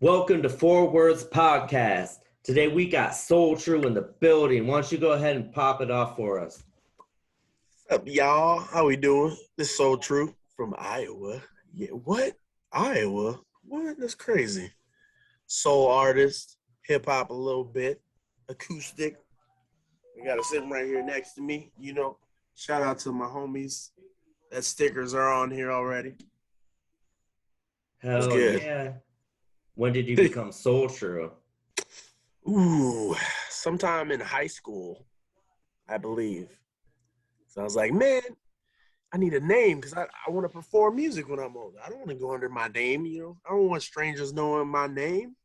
Welcome to Four Words Podcast. Today we got Soultru in the building. Why don't you go ahead and pop it off for us? What's up, y'all? How we doing? This is Soultru from Iowa. Yeah, what? Iowa? What? That's crazy. Soul artist, hip hop a little bit, acoustic. We got it sitting right here next to me. Shout out to my homies. That stickers are on here already. That's Hell good. yeah. When did you become Soultru? Ooh, sometime in high school, I believe. So I was like, man, I need a name because I want to perform music when I'm older. I don't want to go under my name, I don't want strangers knowing my name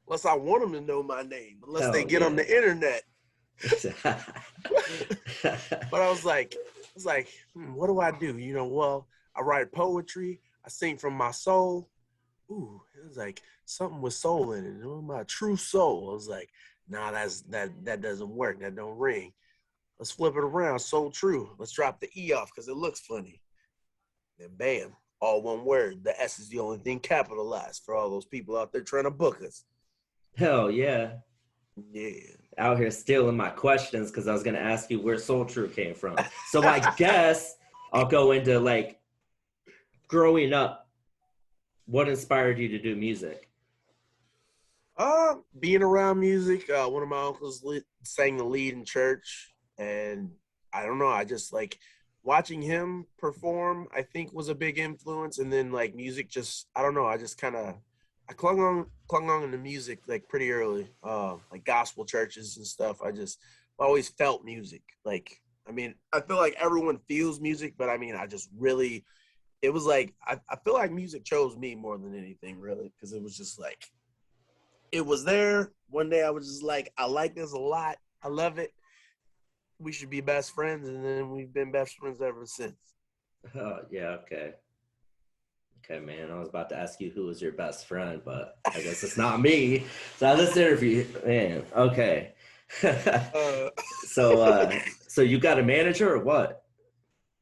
unless I want them to know my name, unless they get on the internet. But I was like, what do I do? Well, I write poetry. I sing from my soul. Ooh, it was like something with soul in it. My true soul. I was like, nah, that doesn't work. That don't ring. Let's flip it around. Soultru. Let's drop the E off because it looks funny. Then bam, all one word. The S is the only thing capitalized for all those people out there trying to book us. Hell yeah. Yeah. Out here stealing my questions because I was going to ask you where Soultru came from. So I guess I'll go into like growing up. What inspired you to do music? Being around music. One of my uncles sang the lead in church. And I don't know, I just like watching him perform, I think was a big influence. And then like music just, I don't know, I just kind of, I clung on to music like pretty early, like gospel churches and stuff. I always felt music. Like, I mean, I feel like everyone feels music, but I mean, I just really, it was like, I feel like music chose me more than anything really. Cause it was just like, it was there. One day I was just like, I like this a lot. I love it. We should be best friends, and then we've been best friends ever since. Oh, yeah, okay. Okay, man, I was about to ask you who was your best friend, but I guess it's not me. So this interview, man, okay. So you got a manager or what?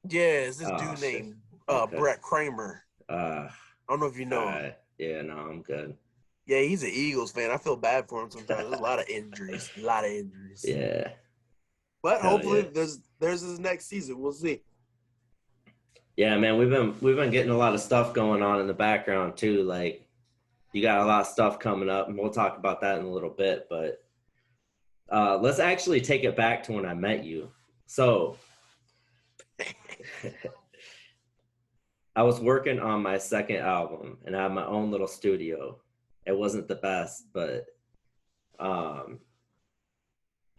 Yeah, it's this dude named Brett Kramer. I don't know if you know him. Yeah, no, I'm good. Yeah, he's an Eagles fan. I feel bad for him sometimes. There's a lot of injuries. Yeah. But hopefully there's his next season. We'll see. Yeah, man, we've been getting a lot of stuff going on in the background too. Like you got a lot of stuff coming up, and we'll talk about that in a little bit. But let's actually take it back to when I met you. So I was working on my second album, and I had my own little studio. It wasn't the best, but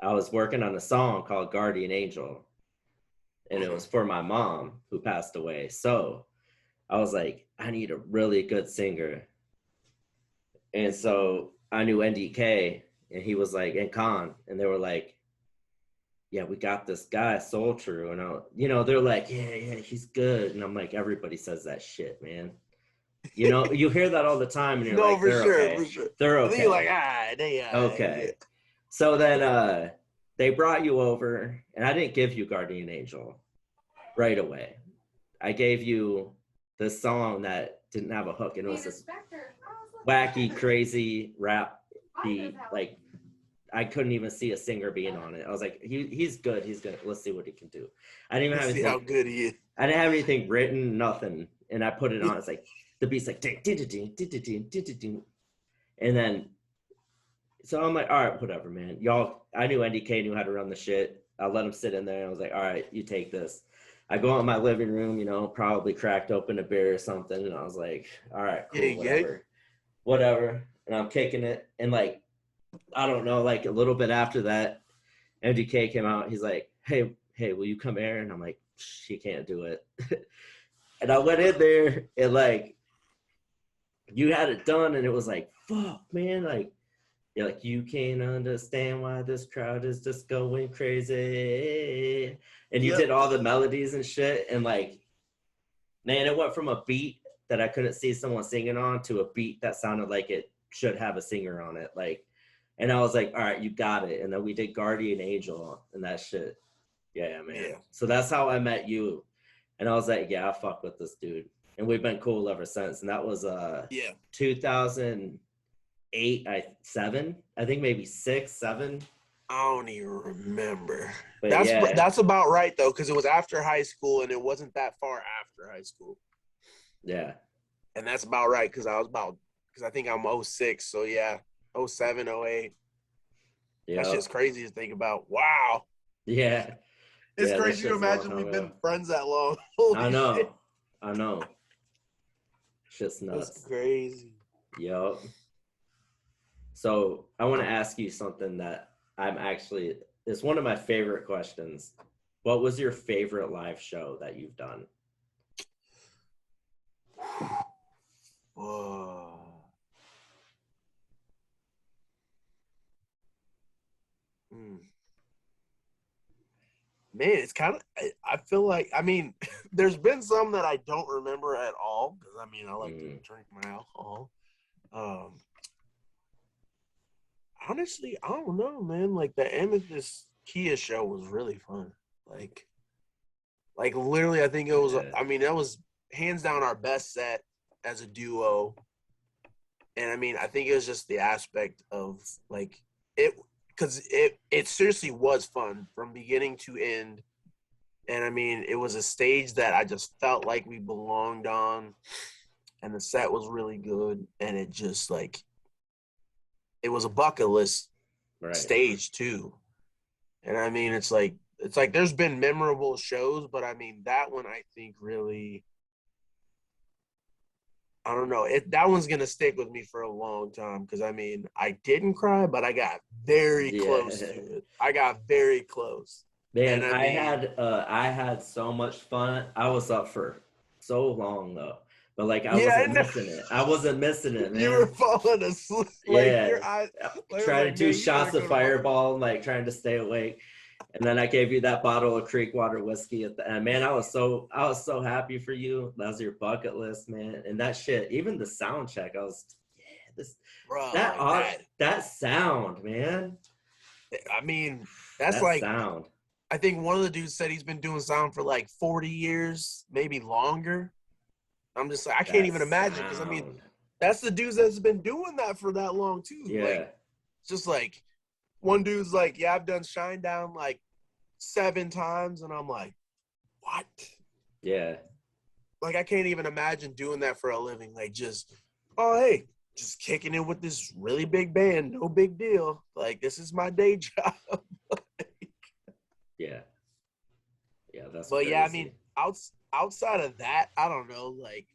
I was working on a song called Guardian Angel, and it was for my mom who passed away. So I was like, I need a really good singer. And so I knew NDK, and he was like, and Khan, and they were like, yeah, we got this guy, Soultru. And they're like, yeah, he's good. And I'm like, everybody says that shit, man. You hear that all the time, and you're like, for sure. They're okay. And then you're like, okay. Yeah. So then they brought you over, and I didn't give you Guardian Angel right away. I gave you this song that didn't have a hook, and it was this wacky, crazy rap beat. Like, I couldn't even see a singer being on it. I was like, he's good. He's good. Let's see what he can do. I didn't even have anything. See how good he is. I didn't have anything written, nothing. And I put it on. It's like, the beat's like, and then, so I'm like, all right, whatever, man. I knew NDK knew how to run the shit. I let him sit in there. I was like, all right, you take this. I go in my living room, probably cracked open a beer or something. And I was like, all right, cool, whatever. And I'm kicking it. And like, I don't know, like a little bit after that, MDK came out. He's like, hey, will you come here? And I'm like, she can't do it. And I went in there, and like, you had it done, and it was like, fuck, man. Like, you're like, you can't understand why this crowd is just going crazy. And you did all the melodies and shit. And like, man, it went from a beat that I couldn't see someone singing on to a beat that sounded like it should have a singer on it. Like, and I was like, all right, you got it. And then we did Guardian Angel and that shit. Yeah, man. Yeah. So that's how I met you. And I was like, yeah, I fuck with this dude. And we've been cool ever since. And that was 2008. seven, I think maybe 6, 7. I don't even remember. But yeah, That's about right though, because it was after high school and it wasn't that far after high school. yeah, And that's about right because I think I'm 06, so yeah, 07, 08. That's yeah, just crazy to think about. Wow. yeah, It's yeah. That crazy to shit's a long imagine time we've been ago. friends that long. I Holy shit. know, I know. Shit's That's nuts. crazy. Yup. So I want to ask you something that it's one of my favorite questions. What was your favorite live show that you've done? Whoa. Mm. Man, it's kind of, I feel like, I mean, there's been some that I don't remember at all because I mean, I like to drink my alcohol. Um, Honestly, I don't know, man. Like the Amethyst Kia show was really fun. Like, literally, I think it was. Yeah, I mean, that was hands down our best set as a duo. And I mean, I think it was just the aspect of like it, because it seriously was fun from beginning to end. And I mean, it was a stage that I just felt like we belonged on, and the set was really good. And it just like it was a bucket list right. stage too. And I mean, it's like there's been memorable shows, but I mean that one I think really, I don't know. That one's gonna stick with me for a long time because I mean I didn't cry, but I got very close to Yeah. it. I got very close, and Man, I mean, I had so much fun. I was up for so long though. But like I yeah, I wasn't know. missing it. I wasn't missing it, You were man. falling asleep, like Yeah. your eyes. Like I was Trying to like, do man, you better shots of go to bed. Fireball, like trying to stay awake. And then I gave you that bottle of Creek Water whiskey at the end. Man, I was so happy for you. That was your bucket list, man. And that shit, even the sound check, I was, yeah, this Bro, that like odd that. that sound, man. I mean, that's That like sound. I think one of the dudes said he's been doing sound for like 40 years, maybe longer. I'm just like, I can't That even imagine because I mean, sound. that's the dudes that's been doing that for that long too. Like, Yeah. it's just like one dude's like, yeah, I've done Shine Down like 7 times, and I'm like, what? Yeah. Like, I can't even imagine doing that for a living. Like, just, oh hey, just kicking it with this really big band, no big deal. Like, this is my day job. Yeah. Yeah, that's But yeah, I mean, crazy. outside of that, I don't know, like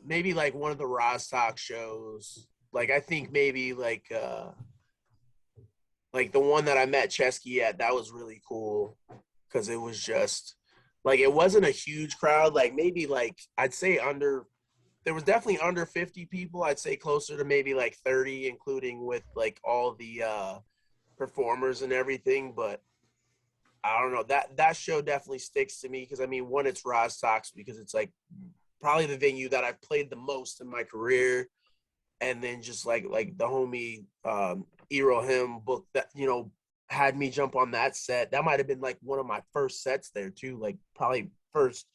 maybe like one of the Rostock shows. Like I think maybe like the one that I met Chesky at, that was really cool because it was just like it wasn't a huge crowd. Like maybe like I'd say under there was definitely under 50 people. I'd say closer to maybe like 30, including with like all the performers and everything. But I don't know, that show definitely sticks to me because I mean, one, it's Rostock's because it's like probably the venue that I've played the most in my career, and then just like the homie Ero Him book that had me jump on that set. That might have been like one of my first sets there too, like probably first,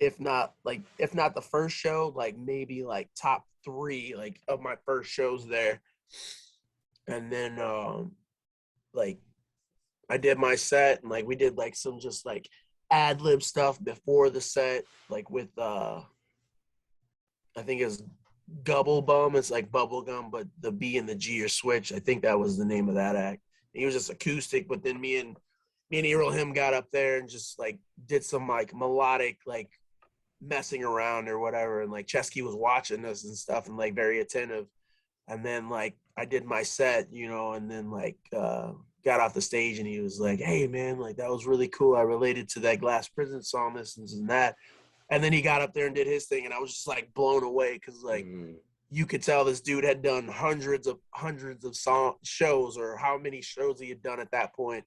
if not the first show, like maybe like top 3 like of my first shows there. And then like I did my set and like we did like some just like ad lib stuff before the set, like with I think it's Gubble Bum. It's like bubble gum, but the B and the G are switched. I think that was the name of that act. He was just acoustic, but then me and Errol him got up there and just like did some like melodic like messing around or whatever. And like Chesky was watching us and stuff and like very attentive. And then like I did my set, and then like got off the stage and he was like, "Hey man, like that was really cool. I related to that Glass Prison song, this and that." And then he got up there and did his thing, and I was just like blown away because like you could tell this dude had done hundreds of shows, or how many shows he had done at that point.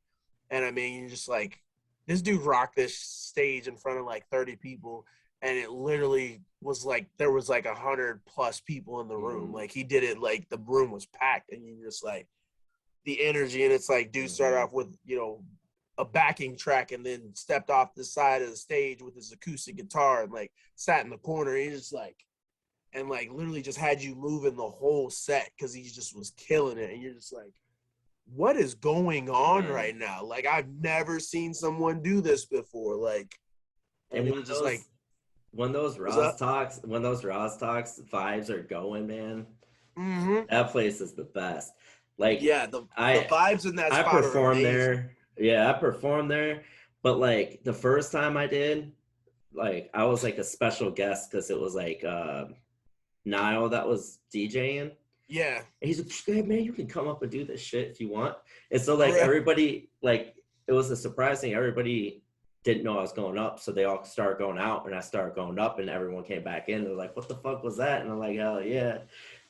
And I mean, you're just like, this dude rocked this stage in front of like 30 people, and it literally was like there was like 100+ people in the room. Like he did it like the room was packed, and you just like the energy. And it's like dude started off with a backing track and then stepped off the side of the stage with his acoustic guitar and like sat in the corner. He's just like, and like literally just had you moving the whole set because he just was killing it, and you're just like, what is going on right now? Like, I've never seen someone do this before. Like, and And it was just like, when those Roz talks vibes are going, man, that place is the best. Like, yeah, the vibes in that I spot are performed amazing. there. Yeah, I performed there. But like the first time I did, like I was like a special guest because it was like Niall that was DJing. Yeah. And he's like, hey man, you can come up and do this shit if you want. And so like everybody, like it was a surprise thing. Everybody didn't know I was going up, so they all started going out, and I started going up, and everyone came back in. They're like, "What the fuck was that?" And I'm like, "Hell yeah!"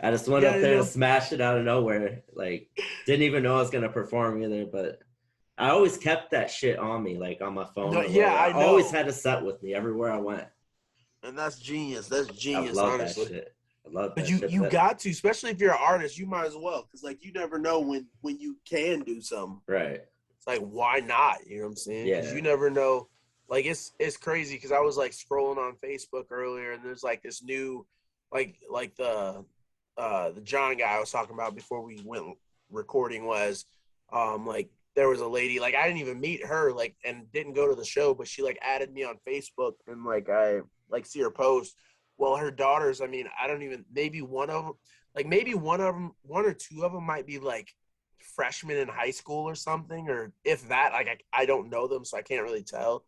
I just went up there to smash it out of nowhere. Like, didn't even know I was gonna perform either, but I always kept that shit on me, like on my phone. No, yeah, I know. Always had a set with me everywhere I went. And that's genius. That's genius, I love honestly. that shit. I love that but shit. You got to, especially if you're an artist, you might as well, because like you never know when you can do something. Right. It's like, why not? You know what I'm saying? Yeah. Because you never know. Like it's crazy because I was like scrolling on Facebook earlier, and there's like this new, like the John guy I was talking about before we went recording was, like there was a lady, like I didn't even meet her, like, and didn't go to the show, but she like added me on Facebook, and like I like see her post. Well, her daughters, I mean, I don't even, maybe one of them, one or two of them might be like freshmen in high school or something, or if that, like I don't know them, so I can't really tell.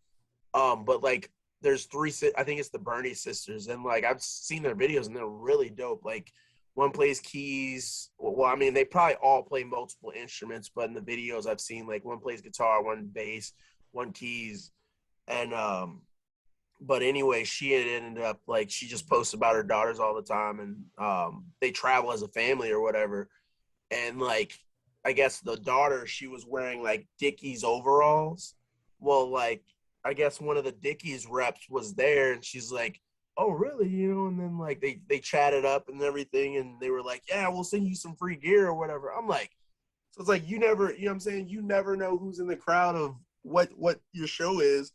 But like there's three, I think it's the Bernie sisters, and like I've seen their videos and they're really dope. Like one plays keys. Well, I mean, they probably all play multiple instruments, but in the videos I've seen, like one plays guitar, one bass, one keys, and but anyway, she had ended up like she just posts about her daughters all the time, and they travel as a family or whatever. And like I guess the daughter, she was wearing like Dickies overalls. Well, like I guess one of the Dickies reps was there, and she's like, "Oh, really?" You know, and then like they chatted up and everything, and they were like, "Yeah, we'll send you some free gear or whatever." I'm like, so it's like you never, you know what I'm saying? You never know who's in the crowd of what your show is.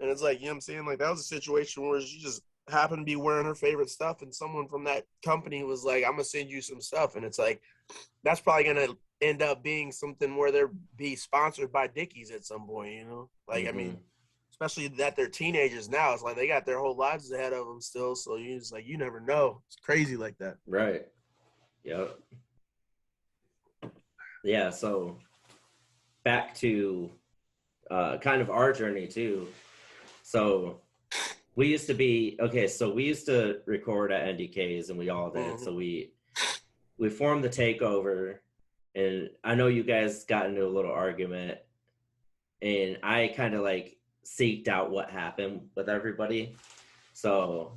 And it's like, you know what I'm saying? Like, that was a situation where she just happened to be wearing her favorite stuff, and someone from that company was like, I'm going to send you some stuff. And it's like, that's probably going to end up being something where they'll be sponsored by Dickies at some point, you know? Like, I mean, especially that they're teenagers now. It's like they got their whole lives ahead of them still. So you just like, you never know. It's crazy like that. Right. Yep. Yeah. So back to kind of our journey too. So we used to be, okay, so we used to record at NDKs, and we all did. So we formed the Takeover, and I know you guys got into a little argument, and I kind of like seeked out what happened with everybody. So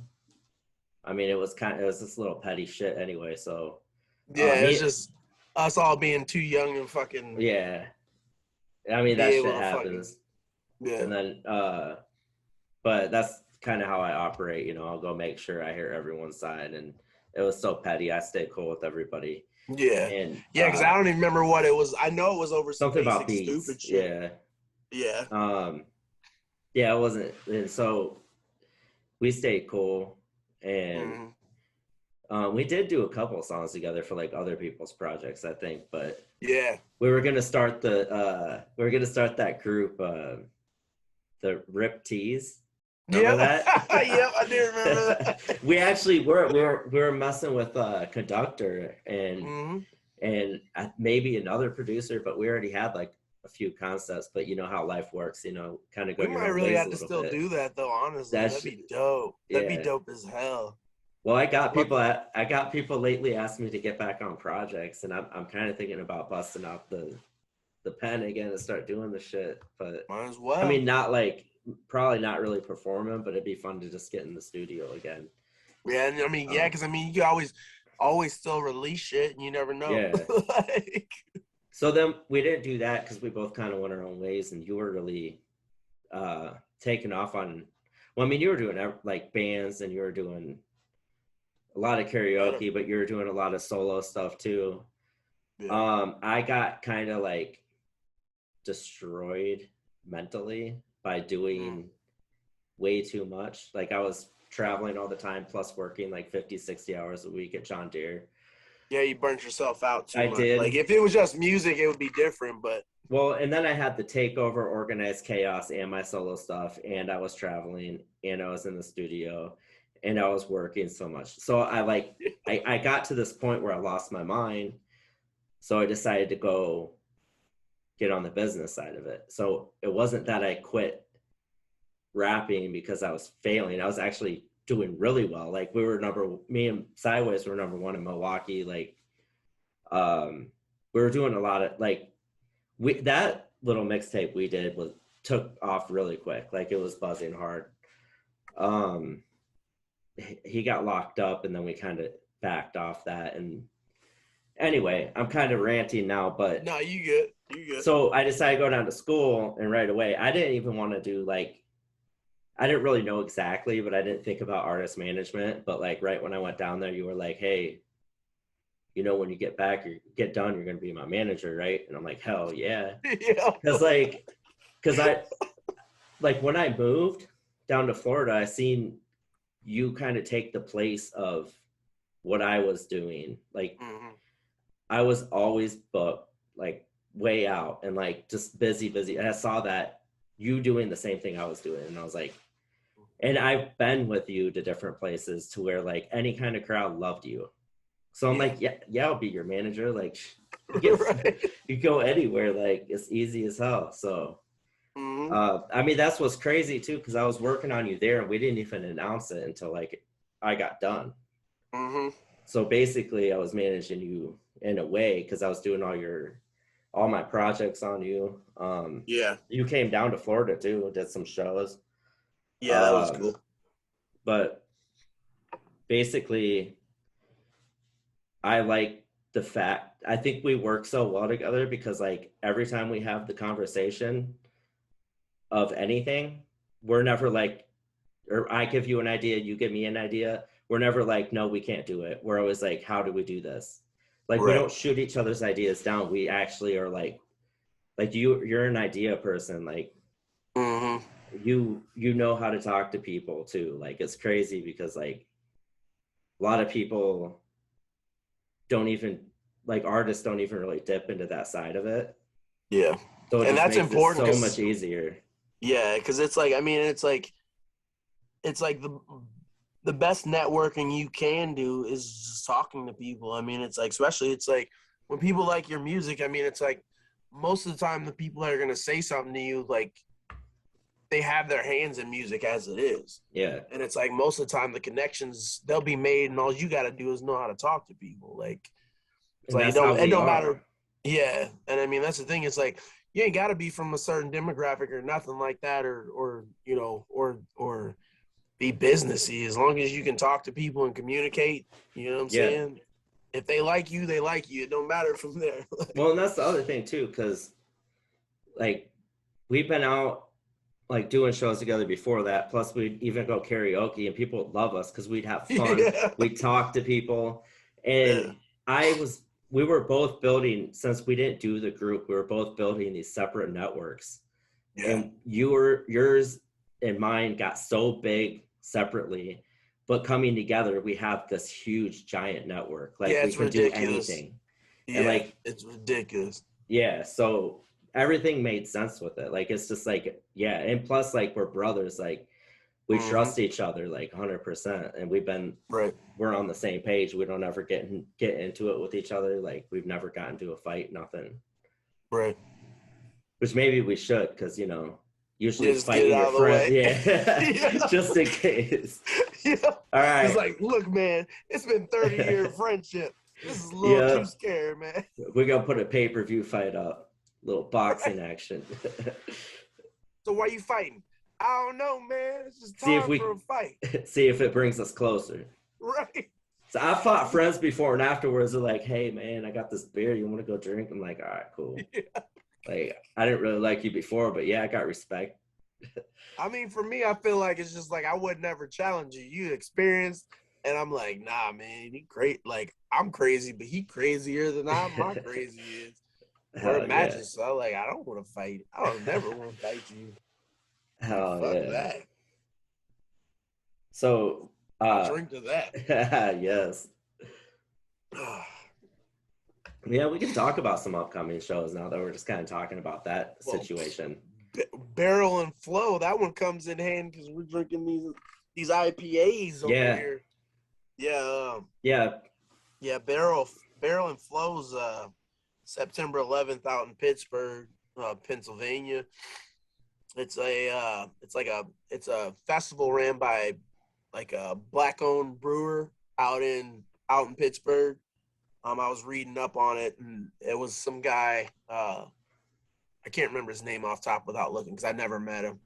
I mean, it was this little petty shit anyway. So yeah, it was just us all being too young and fucking. Yeah, I mean that shit happens. Yeah, and then but that's kind of how I operate, you know. I'll go make sure I hear everyone's side, and it was so petty. I stayed cool with everybody. Yeah, and yeah, because I don't even remember what it was. I know it was over something about beats. Stupid shit. Yeah. Yeah, it wasn't. And so we stayed cool, and we did do a couple of songs together for like other people's projects, I think. But yeah, we were gonna start that group, the Rip Tees. Remember that? Yep, I do remember that. We actually were messing with Conductor and maybe another producer, but we already had like a few concepts. But you know how life works, you know, kind of go. We might really have to still do that though. Honestly, that'd be dope. That'd be dope as hell. Well, I got people lately asking me to get back on projects, and I'm kind of thinking about busting out the pen again and start doing the shit. But might as well. I mean, probably not really performing, but it'd be fun to just get in the studio again. Yeah, and I mean, because I mean, you can always still release shit, and you never know. Yeah. So then we didn't do that because we both kind of went our own ways, and you were really taking off on. Well, I mean, you were doing like bands, and you were doing a lot of karaoke, but you were doing a lot of solo stuff too. Yeah. I got kind of like destroyed mentally by doing way too much. Like I was traveling all the time, plus working like 50, 60 hours a week at John Deere. Yeah, you burnt yourself out too I much. did. Like if it was just music, it would be different. But Well, and then I had the takeover, organized chaos, and my solo stuff, and I was traveling, and I was in the studio, and I was working so much. So I got to this point where I lost my mind. So I decided to go get on the business side of it. So it wasn't that I quit rapping because I was failing. I was actually doing really well. Like me and Sideways were number one in Milwaukee. Like, we were doing a lot of like, that little mixtape we did took off really quick. Like it was buzzing hard. He got locked up and then we kind of backed off that. And anyway, I'm kind of ranting now, but no, you good. You good. So I decided to go down to school, and right away, I didn't even want to do like, I didn't really know exactly, but I didn't think about artist management. But like right when I went down there, you were like, hey, you know, when you get back, you get done, you're going to be my manager, right? And I'm like, hell yeah. Yeah. Because I, like when I moved down to Florida, I seen you kind of take the place of what I was doing. Like I was always booked, like way out and like just busy. And I saw that you doing the same thing I was doing. And I was like, and I've been with you to different places to where like any kind of crowd loved you. So I'm like, yeah, I'll be your manager. Like you go anywhere, like it's easy as hell. So, I mean, that's what's crazy too. Cause I was working on you there and we didn't even announce it until like I got done. So basically I was managing you in a way, cause I was doing all my projects on you. You came down to Florida too, did some shows. Yeah, that was cool. But basically, I like the fact, I think we work so well together because like every time we have the conversation of anything, we're never like, or I give you an idea, you give me an idea. We're never like, no, we can't do it. We're always like, how do we do this? Like we don't shoot each other's ideas down. We actually are like you're an idea person. Like you know how to talk to people too. Like it's crazy because like a lot of people don't even, like artists don't even really dip into that side of it. Yeah. So it and that's makes important. It so much easier. Yeah, because it's like, I mean, it's like the best networking you can do is just talking to people. I mean, it's like, especially it's like when people like your music, I mean, it's like most of the time the people that are going to say something to you, like they have their hands in music as it is. Yeah. And it's like most of the time the connections, they'll be made and all you got to do is know how to talk to people. Like, it's like, it don't matter. Yeah. And I mean, that's the thing. It's like, you ain't got to be from a certain demographic or nothing like that, or you know, or be businessy. As long as you can talk to people and communicate, you know what I'm saying? If they like you, they like you. It don't matter from there. Well, and that's the other thing too, because like we've been out like doing shows together before that. Plus, we'd even go karaoke, and people would love us because we'd have fun. We'd talk to people, and we were both building, since we didn't do the group, we were both building these separate networks. And yours and mine got so big separately, but coming together, we have this huge giant network. Like we can ridiculous. Do anything. Yeah, and like it's ridiculous. Yeah, so everything made sense with it. Like it's just like, yeah, and plus like we're brothers, like we trust each other like 100%, and we're on the same page. We don't ever get into it with each other. Like we've never gotten into a fight, nothing. Right. Which maybe we should, because you know, usually just fighting your friend. Yeah. Just in case. Yeah. All right. It's like, look, man, it's been 30-year friendship. This is a little too scary, man. We're gonna put a pay-per-view fight up. A little boxing action. So why you fighting? I don't know, man. It's just time for a fight. See if it brings us closer. Right. So I fought friends before, and afterwards they're like, hey man, I got this beer. You want to go drink? I'm like, all right, cool. Yeah. Like, I didn't really like you before, but yeah, I got respect. I mean, for me, I feel like it's just like I would never challenge you. You experienced, and I'm like, nah, man, he great. Like, I'm crazy, but he crazier than my crazy is. We're matches, so I'm like, I don't want to fight. I don't never want to fight you. Hell Fuck yeah. that. So, I'll drink to that. yes. Yeah, we can talk about some upcoming shows now that we're just kind of talking about that Well, situation. Barrel and Flow, that one comes in hand because we're drinking these IPAs over Yeah. here. Yeah, Yeah. yeah. Barrel and Flow's September 11th out in Pittsburgh, Pennsylvania. It's a festival ran by like a black owned brewer out in Pittsburgh. I was reading up on it, and it was some guy. I can't remember his name off top without looking because I never met him.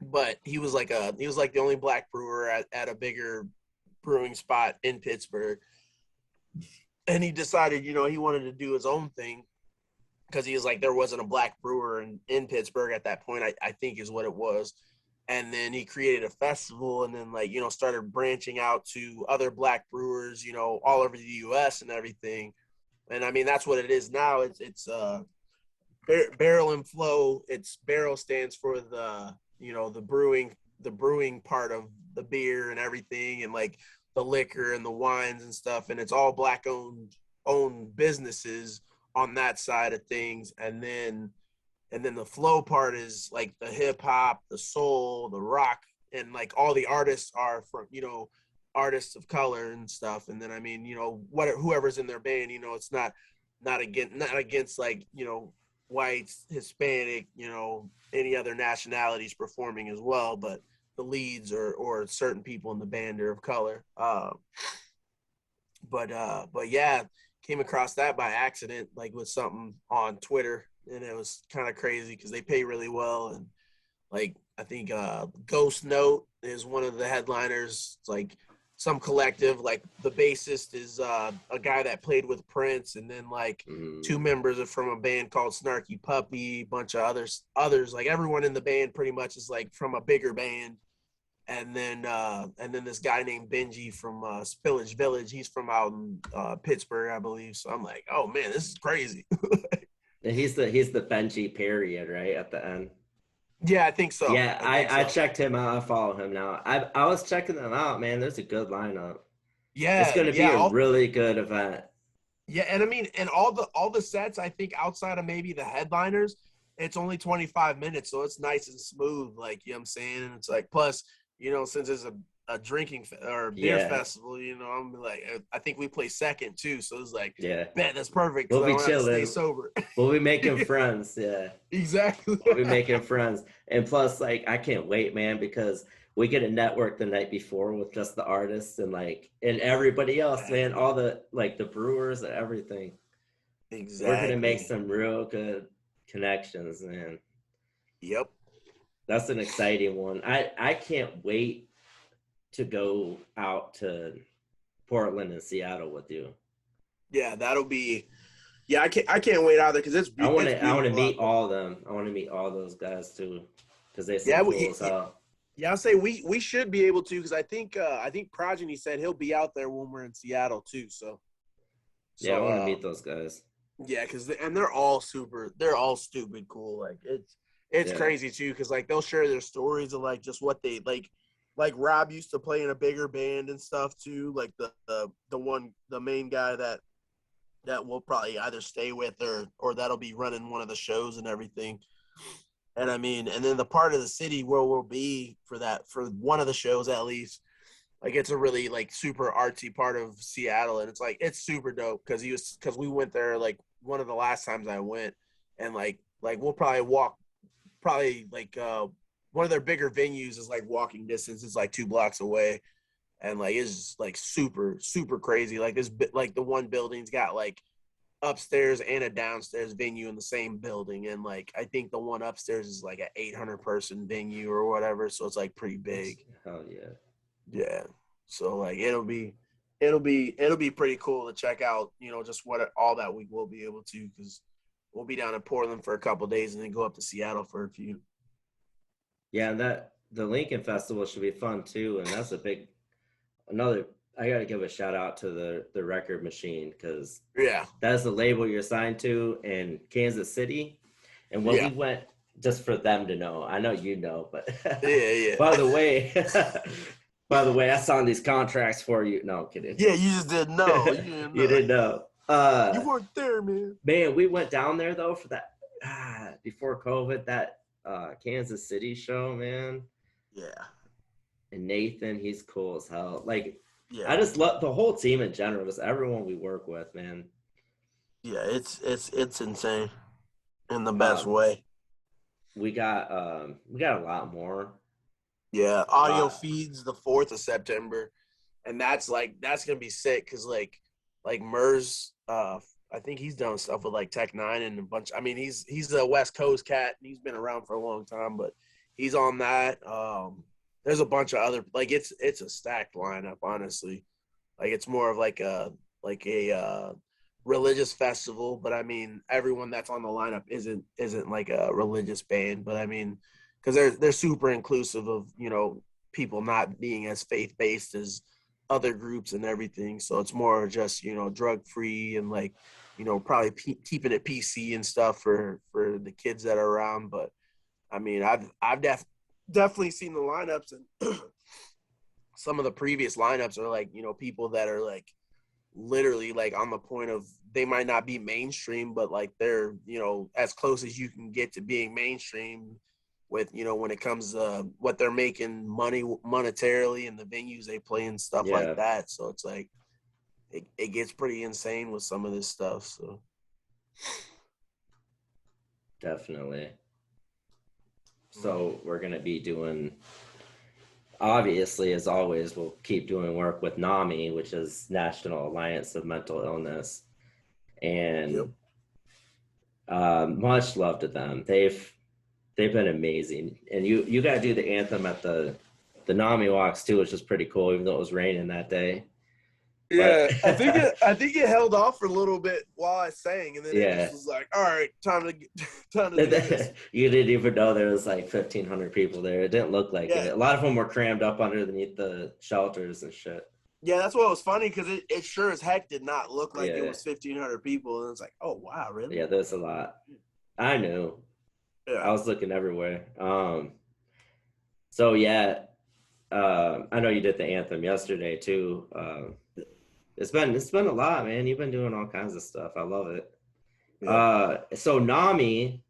But he was like the only black brewer at a bigger brewing spot in Pittsburgh, and he decided, he wanted to do his own thing because he was like, there wasn't a black brewer in Pittsburgh at that point. I think is what it was. And then he created a festival, and then started branching out to other black brewers, all over the U.S. and everything. And I mean, that's what it is now. It's Barrel and Flow. It's Barrel stands for the brewing part of the beer and everything, and like the liquor and the wines and stuff. And it's all black owned businesses on that side of things. And then the flow part is like the hip hop, the soul, the rock, and like all the artists are from, artists of color and stuff. And then I mean, whoever's in their band, it's not against like, whites, Hispanic, any other nationalities performing as well, but the leads or certain people in the band are of color. But yeah, came across that by accident, like with something on Twitter, and it was kind of crazy because they pay really well. And like I think Ghost Note is one of the headliners. It's like some collective, like the bassist is a guy that played with Prince, and then like two members are from a band called Snarky Puppy, a bunch of others, like everyone in the band pretty much is like from a bigger band. And then this guy named Benji from Spillage Village, he's from out in Pittsburgh, I believe. So I'm like, oh man, this is crazy. And he's the Benji period, right, at the end. Yeah, I think so. Yeah, I checked him out. I follow him now. I was checking them out, man. There's a good lineup. It's Yeah, going to be yeah, a really good event. yeah, and I mean, and all the sets, I think outside of maybe the headliners, it's only 25 minutes, so it's nice and smooth, like, you know what I'm saying? And it's like, plus, since it's a drinking or beer festival, I'm like, I think we play second too, so it's like, yeah, man, that's perfect because we'll be chilling, stay sober. We'll be making friends. Yeah, exactly. We'll be making friends, and plus, like, I can't wait, man, because we get a network the night before with just the artists and everybody else, man, all the like the brewers and everything. Exactly. We're gonna make some real good connections, man. Yep. That's an exciting one. I can't wait to go out to Portland and Seattle with you. Yeah, that'll be. Yeah, I can't wait either because it's beautiful. I want to meet all of them. I want to meet all those guys too, because they seem cool as hell. Yeah, I'll say we should be able to, because I think Progeny said he'll be out there when we're in Seattle too. So yeah, I want to meet those guys. Yeah, because they're all stupid cool. Like it's crazy too, because like they'll share their stories of like just what they like. Like Rob used to play in a bigger band and stuff too. Like the main guy that we'll probably either stay with or that'll be running one of the shows and everything. And I mean, and then the part of the city where we'll be for one of the shows at least, like it's a really like super artsy part of Seattle, and it's super dope because we went there like one of the last times I went, and like we'll probably walk like one of their bigger venues is like walking distance. It's like 2 blocks away, and like it's just like super super crazy. Like like the one building's got like upstairs and a downstairs venue in the same building, and like I think the one upstairs is like an 800 person venue or whatever, so it's like pretty big. Hell yeah. Yeah, so like it'll be pretty cool to check out, just what all that we will be able to, because we'll be down in Portland for a couple of days and then go up to Seattle for a few. Yeah, and the Lincoln Festival should be fun too, and that's another. I got to give a shout out to the Record Machine, because that's the label you're signed to in Kansas City. And when just for them to know. I know you know, but Yeah, by yeah. the way, by the way, I signed these contracts for you. No, I'm kidding. Yeah, you just didn't know. You didn't You know. didn't know. You weren't there, man. Man, we went down there though for that before COVID, that Kansas City show, man. Yeah, And Nathan, he's cool as hell. Like, I yeah, just love the whole team in general, just everyone we work with, man. yeah. It's insane in the best Um, way. we got a lot more. Yeah, audio Uh, feeds the 4th of September, and that's gonna be sick because like Mers, I think he's done stuff with like Tech Nine and a bunch. I mean, he's a West Coast cat and he's been around for a long time, but he's on that. There's a bunch of other like it's a stacked lineup, honestly. Like it's more of like a religious festival, but I mean everyone that's on the lineup isn't like a religious band, but I mean because they're super inclusive of people not being as faith based as other groups and everything. So it's more just drug free and like probably keeping it PC and stuff for the kids that are around. But I mean I've definitely seen the lineups and some of the previous lineups are like people that are like literally like on the point of they might not be mainstream, but like they're as close as you can get to being mainstream with when it comes to what they're making money monetarily and the venues they play and stuff like yeah, that. So it's like it gets pretty insane with some of this stuff. So definitely. So we're gonna be doing, obviously, as always, we'll keep doing work with NAMI, which is National Alliance of Mental Illness, yep. and much love to them. They've been amazing, and you got to do the anthem at the NAMI walks too, which is pretty cool, even though it was raining that day. But Yeah, I think it held off for a little bit while I sang, and then it just yeah, was like, all right, time to do this. you didn't even know there was like 1,500 people there. It didn't look like Yeah, it. A lot of them were crammed up underneath the shelters and shit. yeah, that's what was funny because it sure as heck did not look like it Yeah, was 1,500 people, and it's like, oh wow, really? yeah, there's a lot. I knew. I Yeah, was looking everywhere. So yeah, I know you did the anthem yesterday too. It's been a lot, man. You've been doing all kinds of stuff. I love it. yeah, So Nami,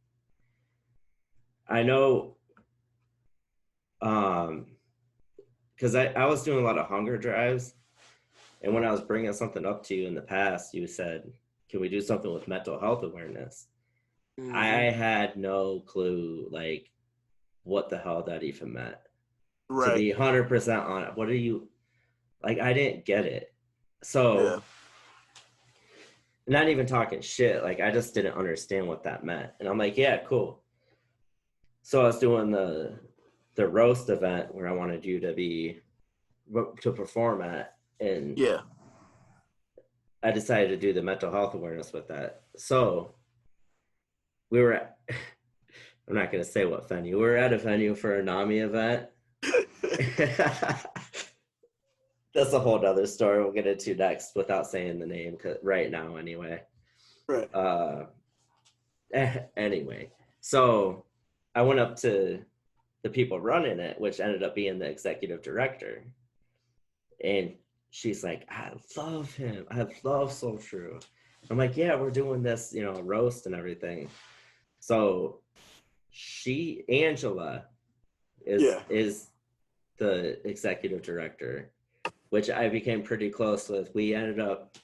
I know, because I was doing a lot of hunger drives, and when I was bringing something up to you in the past, you said, "Can we do something with mental health awareness?" I hmm, had no clue, like, what the hell that even meant. To right, be 100% on it, what are you like? I didn't get it. yeah, So, not even talking shit. Like, I just didn't understand what that meant, and I'm like, yeah, cool. So I was doing the roast event where I wanted you to perform at, and yeah, I decided to do the mental health awareness with that. So we were at, I'm not going to say what venue. We were at a venue for a NAMI event. That's a whole other story we'll get into next without saying the name right now anyway. right, Uh, anyway, so I went up to the people running it, which ended up being the executive director. And she's like, I love him. I love Soultru. I'm like, yeah, we're doing this, roast and everything. So Angela is yeah, is the executive director, which I became pretty close with. We ended up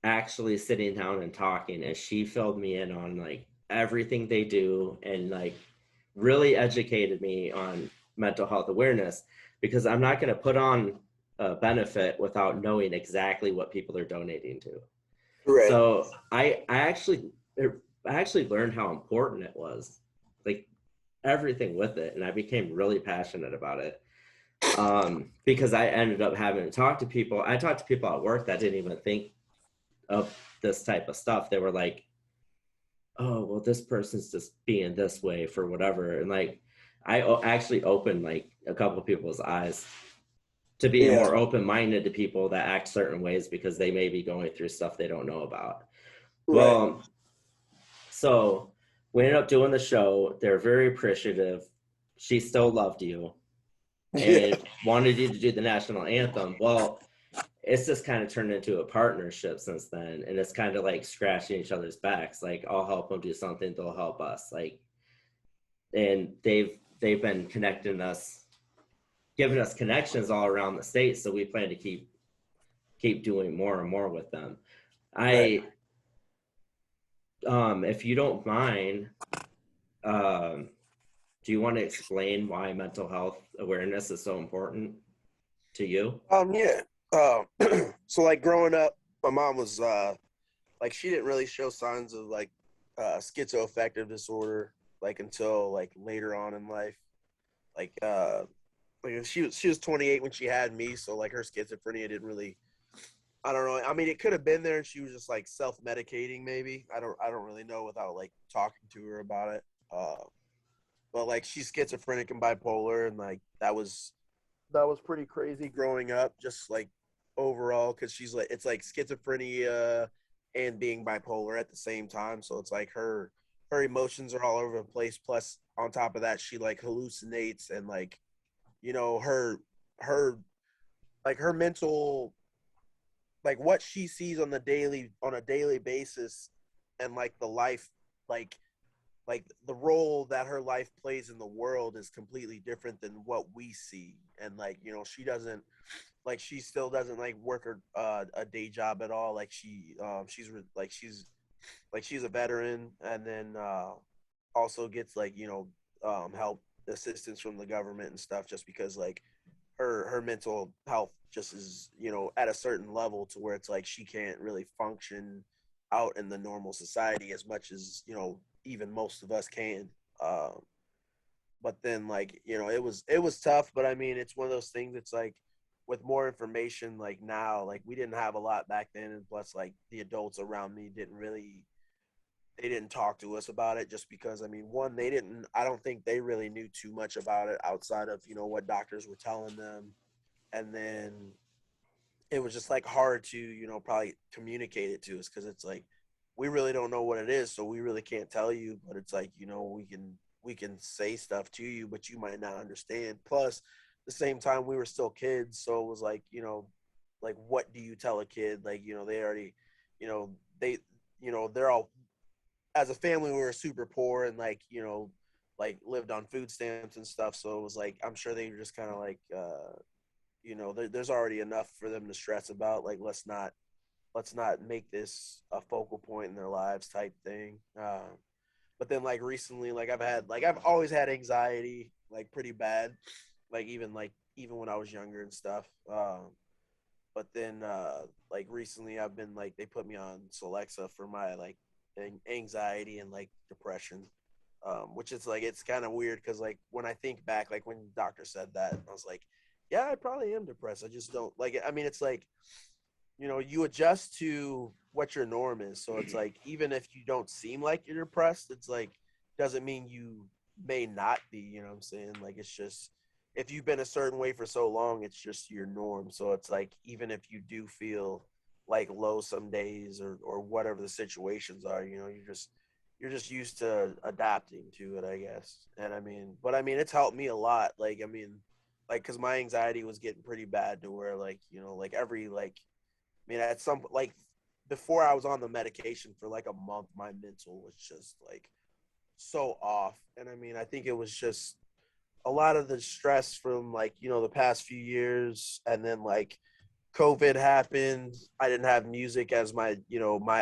actually sitting down and talking, and she filled me in on like everything they do and like really educated me on mental health awareness, because I'm not going to put on a benefit without knowing exactly what people are donating to. right, So I actually learned how important it was, like everything with it, and I became really passionate about it. Because I ended up having to talk to people. I talked to people at work that didn't even think of this type of stuff. They were like, "Oh, well, this person's just being this way for whatever," and like, I actually opened like a couple of people's eyes to being yeah, more open-minded to people that act certain ways because they may be going through stuff they don't know about. right, Well, so We ended up doing the show. They're very appreciative. She still loved you Yeah. and wanted you to do the national anthem. Well, it's just kind of turned into a partnership since then, and it's kind of like scratching each other's backs. Like, I'll help them do something, they'll help us. Like, and they've been connecting us, giving us connections all around the state. So we plan to keep doing more and more with them. Right. I if you don't mind, um, do you want to explain why mental health awareness is so important to you? Yeah. Uh, so like growing up, my mom was like she didn't really show signs of like schizoaffective disorder like until like later on in life. Like like she was 28 when she had me, so like her schizophrenia didn't really, I don't know. I mean, it could have been there, and she was just like self-medicating. Maybe I don't really know without like talking to her about it. But like she's schizophrenic and bipolar, and like that was pretty crazy growing up. Just like overall, because she's like it's like schizophrenia and being bipolar at the same time. So it's like her emotions are all over the place. Plus, on top of that, she like hallucinates and like her like her mental like what she sees on a daily basis and like the life like the role that her life plays in the world is completely different than what we see. And like she doesn't like she still doesn't like work a day job at all. Like she's a veteran, and then also gets like help assistance from the government and stuff, just because like her mental health just is at a certain level to where it's like she can't really function out in the normal society as much as even most of us can. But then like it was tough, but I mean it's one of those things. It's like with more information like now, like we didn't have a lot back then, and plus like the adults around me they didn't talk to us about it, just because I mean one, they didn't I don't think they really knew too much about it outside of what doctors were telling them. And then it was just like hard to probably communicate it to us, because it's like we really don't know what it is, so we really can't tell you. But it's like we can say stuff to you, but you might not understand. Plus the same time we were still kids, so it was like like what do you tell a kid? Like they already they they're all, as a family we were super poor, and like like lived on food stamps and stuff. So it was like I'm sure they were just kind of like there's already enough for them to stress about. Like let's not make this a focal point in their lives type thing. But then like recently, like I've always had anxiety like pretty bad, like even when I was younger and stuff. But then like recently I've been like they put me on Celexa for my like anxiety and like depression. Which is like it's kind of weird, because like when I think back, like when the doctor said that, I was like, yeah, I probably am depressed. I just don't like it. I mean, it's like you adjust to what your norm is. So it's like even if you don't seem like you're depressed, it's like doesn't mean you may not be. You know what I'm saying? Like it's just if you've been a certain way for so long, it's just your norm. So it's like even if you do feel like low some days, or whatever the situations are, you're just used to adapting to it, I guess. And I mean, but I mean, it's helped me a lot. Like, I mean, like, cause my anxiety was getting pretty bad to where like, like every, like, I mean, at some, like before I was on the medication for like a month, my mental was just like so off. And I mean, I think it was just a lot of the stress from like, the past few years. And then like COVID happened. I didn't have music as my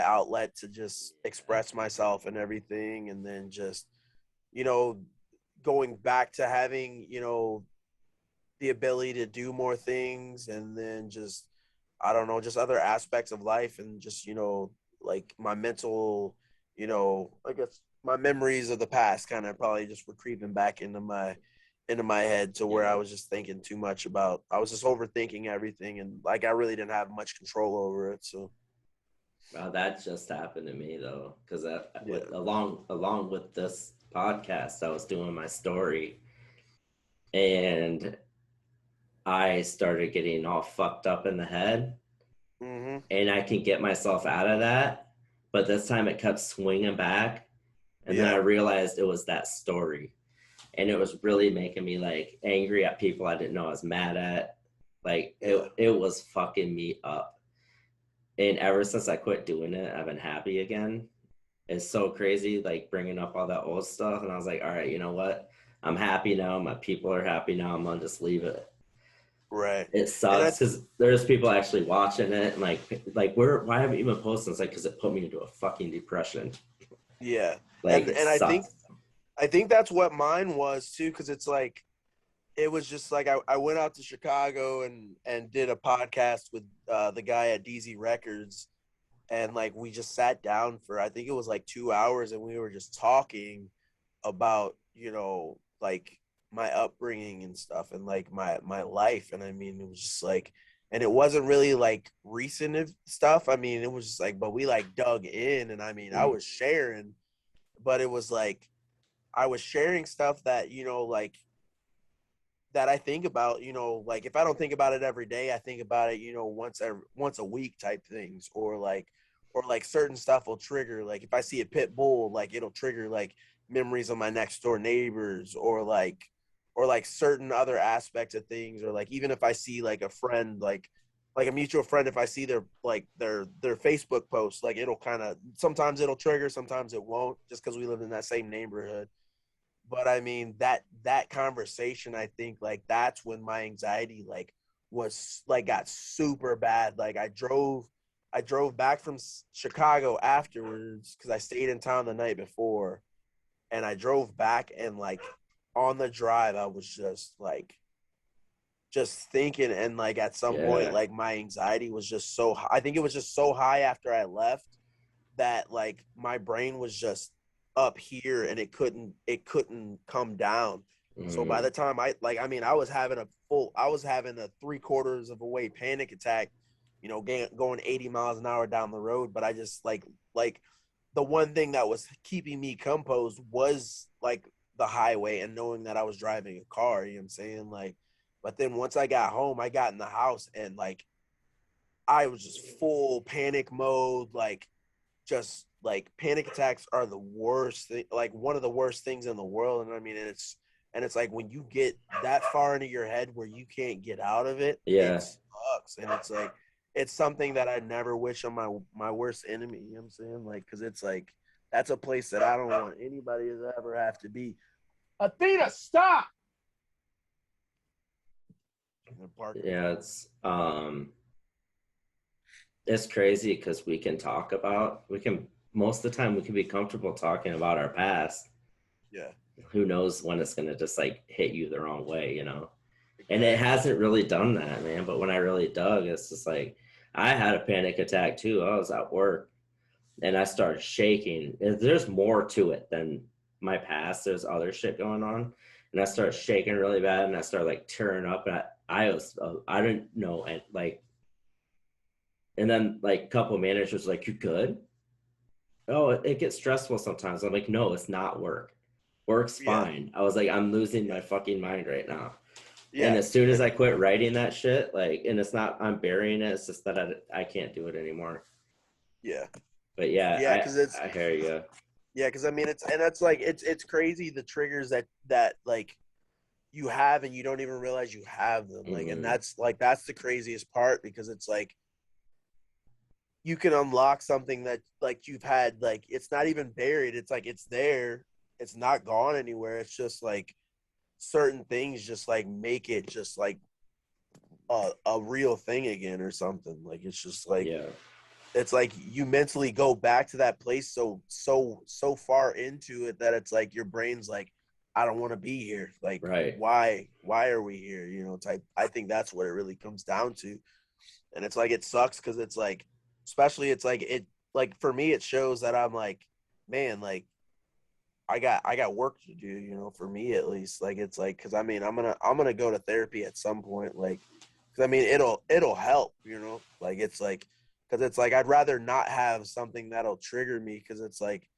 outlet to just express myself and everything. And then just, you know, going back to having, the ability to do more things. And then just, I don't know, just other aspects of life. And just, like my mental, I guess my memories of the past kind of probably just were creeping back into my head, to where I was just thinking too much about, I was just overthinking everything, and like I really didn't have much control over it. So Well, that just happened to me though, because yeah. along with this podcast, I was doing my story, and I started getting all fucked up in the head, Mm-hmm. and I can get myself out of that, but this time it kept swinging back, And then I realized it was that story. And it was really making me like angry at people I didn't know I was mad at. Like it was fucking me up. And ever since I quit doing it, I've been happy again. It's so crazy, like bringing up all that old stuff. And I was like, all right, you know what? I'm happy now. My people are happy now. I'm gonna just leave it. Right. It sucks because there's people actually watching it and like why haven't you been posting? It's like because it put me into a fucking depression. Yeah. Like And it I think sucks. that's what mine was too, because it's like it was just like I went out to Chicago and did a podcast with the guy at DZ Records, and like we just sat down for, I think it was like 2 hours, and we were just talking about, you know, like my upbringing and stuff, and like my life. And I mean, it was just like, and it wasn't really like recent stuff. I mean, it was just like, but we like dug in, and I mean, I was sharing, but it was like I was sharing stuff that, you know, like that I think about, you know, like if I don't think about it every day, I think about it, you know, once a week type things, or like certain stuff will trigger, like if I see a pit bull, like it'll trigger like memories of my next door neighbors, or like certain other aspects of things, or like even if I see like a friend, like a mutual friend, if I see their like their Facebook post, like it'll kind of, sometimes it'll trigger, sometimes it won't, just because we live in that same neighborhood. But I mean, that conversation, I think like that's when my anxiety like was like got super bad. Like I drove back from Chicago afterwards, because I stayed in town the night before, and I drove back, and like on the drive I was just thinking, and like at some point, Yeah. like my anxiety was just so high. I think it was just so high after I left, that like my brain was just up here, and it couldn't come down. So by the time I mean, I was having a 3/4 of a way panic attack, you know, going 80 miles an hour down the road. But I just like the one thing that was keeping me composed was like the highway, and knowing that I was driving a car, you know what I'm saying? Like, but then once I got home, I got in the house, and like I was just full panic mode, like just like panic attacks are the worst thing, like one of the worst things in the world. And I mean, and it's like when you get that far into your head where you can't get out of it, it Yeah. sucks. And it's like it's something that I never wish on my worst enemy, you know what I'm saying? Like, because it's like that's a place that I don't want anybody to ever have to be. Athena, stop. Yeah, it's crazy because we can most of the time we can be comfortable talking about our past. Yeah. Who knows when it's gonna just like hit you the wrong way, you know? And it hasn't really done that, man. But when I really dug, it's just like I had a panic attack too. I was at work and I started shaking. There's more to it than my past. There's other shit going on. And I started shaking really bad, and I started like tearing up, and I didn't know, and like, and then like a couple of managers were like, "You good?" Oh, it gets stressful sometimes. I'm like, no, it's not work. Work's Yeah. fine. I was like, I'm losing my fucking mind right now. And Yeah. as soon as I quit writing that shit, like, and it's not, I'm burying it. It's just that I can't do it anymore. Yeah. But Yeah. yeah, Because it's I hear you. yeah. Because I mean, that's like it's crazy, the triggers that like you have, and you don't even realize you have them. Like, and Mm-hmm. that's the craziest part, because it's like you can unlock something that like you've had, like it's not even buried, it's like it's there, it's not gone anywhere. It's just like certain things just like make it just like a real thing again or something. Like it's just like Yeah. it's like you mentally go back to that place so far into it that it's like your brain's like, I don't want to be here. Like, Right. why are we here, you know, type. I think that's what it really comes down to. And it's like it sucks, because it's like, especially it's like it, like for me it shows that I'm like, man, like I got work to do, you know, for me at least. Like it's like, because I mean, I'm gonna go to therapy at some point, like, because I mean it'll help, you know. Like it's like, because it's like I'd rather not have something that'll trigger me, because it's like,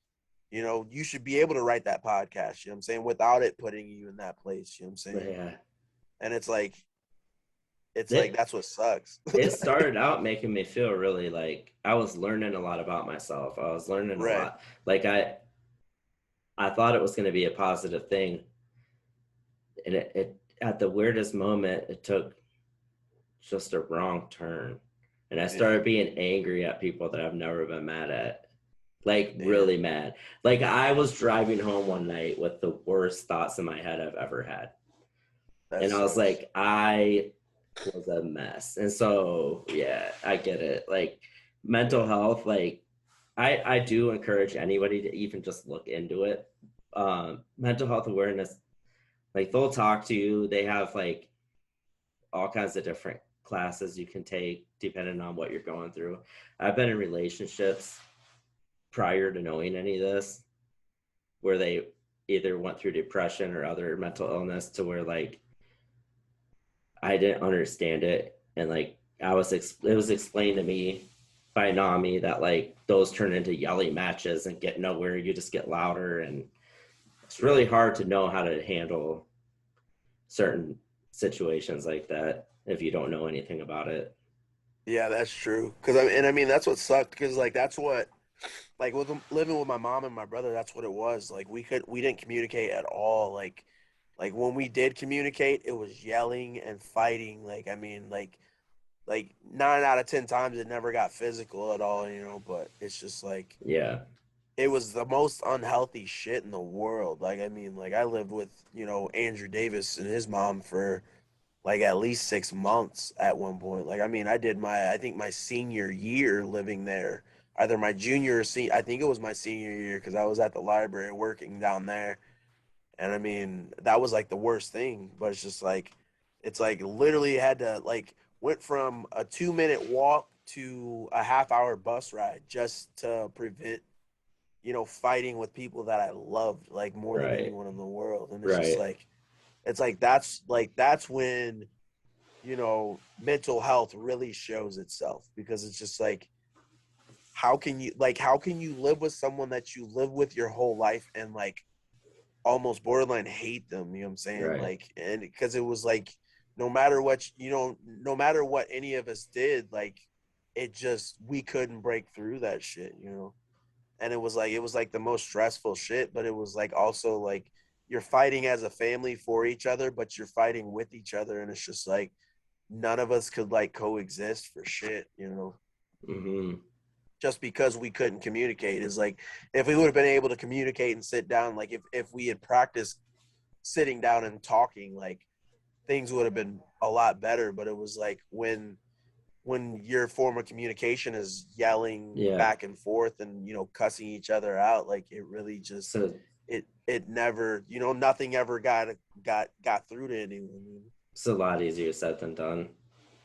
you know, you should be able to write that podcast, you know what I'm saying, without it putting you in that place, you know what I'm saying. Yeah. And it's like It that's what sucks. it started out making me feel really like I was learning a lot about myself. I was learning a Right. lot. Like I thought it was going to be a positive thing. And it at the weirdest moment, it took just a wrong turn. And I Yeah. started being angry at people that I've never been mad at. Like Damn. really mad. Like I was driving home one night with the worst thoughts in my head I've ever had. That And I was sucks. like, I was a mess. And so yeah, I get it. Like mental Yeah. health, like I do encourage anybody to even just look into it. Mental health awareness, like they'll talk to you. They have like all kinds of different classes you can take depending on what you're going through. I've been in relationships prior to knowing any of this where they either went through depression or other mental illness to where like I didn't understand it, and like it was explained to me by Nami that like those turn into yelling matches and get nowhere. You just get louder, and it's really Yeah. hard to know how to handle certain situations like that if you don't know anything about it. Yeah, that's true. I mean, that's what sucked. Because like that's what, like with living with my mom and my brother, that's what it was. Like we didn't communicate at all. Like when we did communicate, it was yelling and fighting. Like I mean, like 9 out of 10 times it never got physical at all. But it's just like Yeah, it was the most unhealthy shit in the world. Like I mean, like I lived with Andrew Davis and his mom for like at least 6 months at one point. Like I mean, I think my senior year living there, either my junior or senior. I think it was my senior year because I was at the library working down there, and I mean that was like the worst thing. But it's like literally had to like went from a 2 minute walk to a half-hour bus ride just to prevent fighting with people that I loved like more than right, anyone in the world. And right. it's like that's when mental health really shows itself because it's just like how can you live with someone that you live with your whole life and like almost borderline hate them, you know what I'm saying? Right. Like and because it was like no matter what no matter what any of us did, like it just we couldn't break through that shit. And it was like the most stressful shit, but it was like also like you're fighting as a family for each other, but you're fighting with each other, and it's just like none of us could like coexist for shit. Hmm. Just because we couldn't communicate is like if we would have been able to communicate and sit down, like if we had practiced sitting down and talking, like things would have been a lot better. But it was like when your form of communication is yelling Yeah. back and forth and cussing each other out, like it really just So it never nothing ever got through to anyone. it's a lot easier said than done.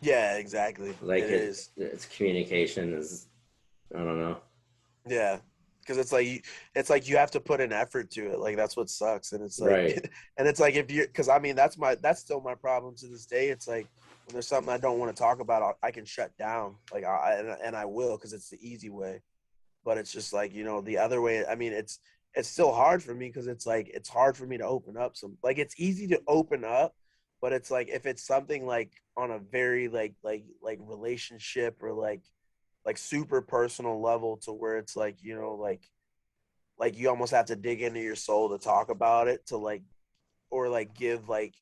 Yeah, exactly, Like it is. it's communication is, I don't know. Yeah, because it's like you have to put an effort to it. Like that's what sucks, and it's like, Right. and it's like if you, because I mean that's still my problem to this day. It's like when there's something I don't want to talk about, I can shut down. Like and I will because it's the easy way. But it's just like the other way. I mean, it's still hard for me because it's like it's hard for me to open up. Some like it's easy to open up, but it's like if it's something like on a very like relationship or like super personal level to where it's like like you almost have to dig into your soul to talk about it to like or like give like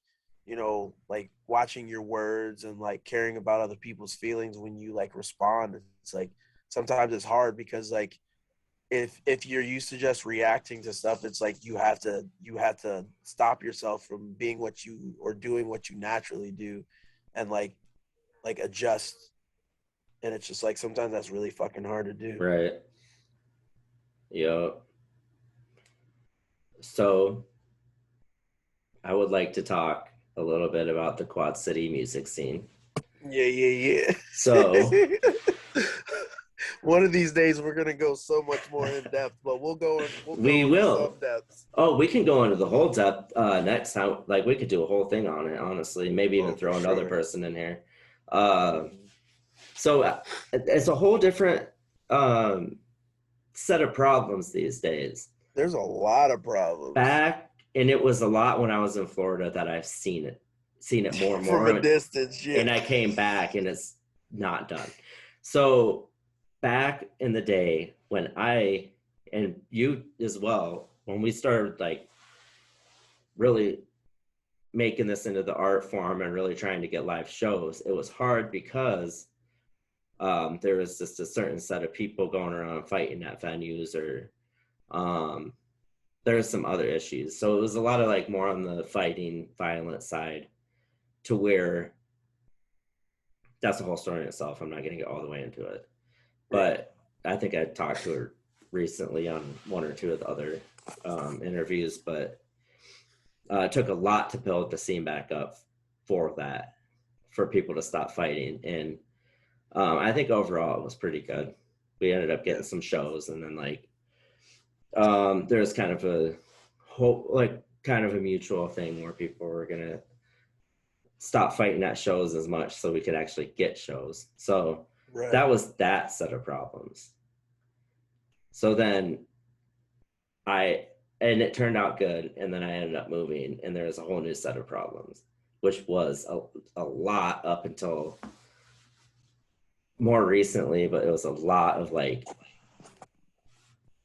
like watching your words and like caring about other people's feelings when you like respond. It's like sometimes it's hard because like if you're used to just reacting to stuff, it's like you have to stop yourself from being what you or doing what you naturally do and like adjust. And it's just like sometimes that's really fucking hard to do. Right. Yep. So I would like to talk a little bit about the Quad City music scene. Yeah, yeah, So yeah. One of these days we're gonna go so much more in depth, but we'll we go into some will. depths. Oh, we can go into the whole depth next time. Like we could do a whole thing on it, honestly. Maybe even Oh, for throw another sure. person in here. Uh, Mhm. so it's a whole different um, set of problems these days. There's a lot of problems Back, and it was a lot when I was in Florida that I've seen it more and from more. a distance. Yeah. And I came back and it's not done. So back in the day when I and you as well when we started like really making this into the art form and really trying to get live shows, it was hard because there was just a certain set of people going around fighting at venues, or there's some other issues. So it was a lot of like more on the fighting, violent side, to where that's a whole story in itself. I'm not going to get all the way into it, but I think I talked to her recently on one or two of the other interviews, but it took a lot to build the scene back up for that, for people to stop fighting. And I think overall it was pretty good. We ended up getting some shows, and then like there's kind of a hope, like kind of a mutual thing where people were gonna stop fighting at shows as much so we could actually get shows. So that was that set of problems. So then and it turned out good, and then I ended up moving, and there was a whole new set of problems, which was a lot up until more recently, but it was a lot of like,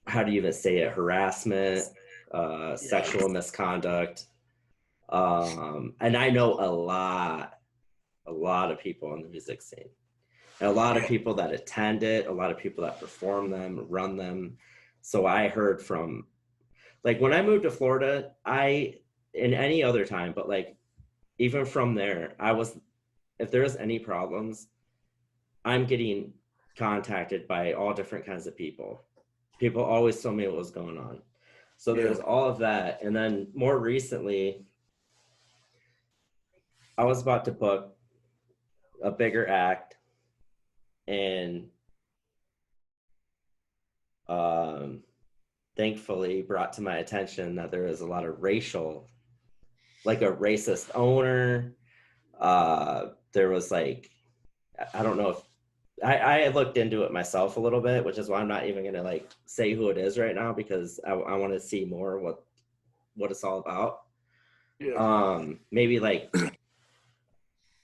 how do you even say it, harassment, sexual misconduct, and I know a lot of people in the music scene, and a lot of people that attend it, a lot of people that perform them, run them. So I heard from, like, when I moved to Florida, in any other time, but like even from there, if there's any problems, I'm getting contacted by all different kinds of people. People always told me what was going on. So there's all of that. And then more recently, I was about to book a bigger act, and thankfully brought to my attention that there is a lot of like a racist owner. There was like, I don't know if, I looked into it myself a little bit, which is why I'm not even going to like say who it is right now, because I want to see more what it's all about.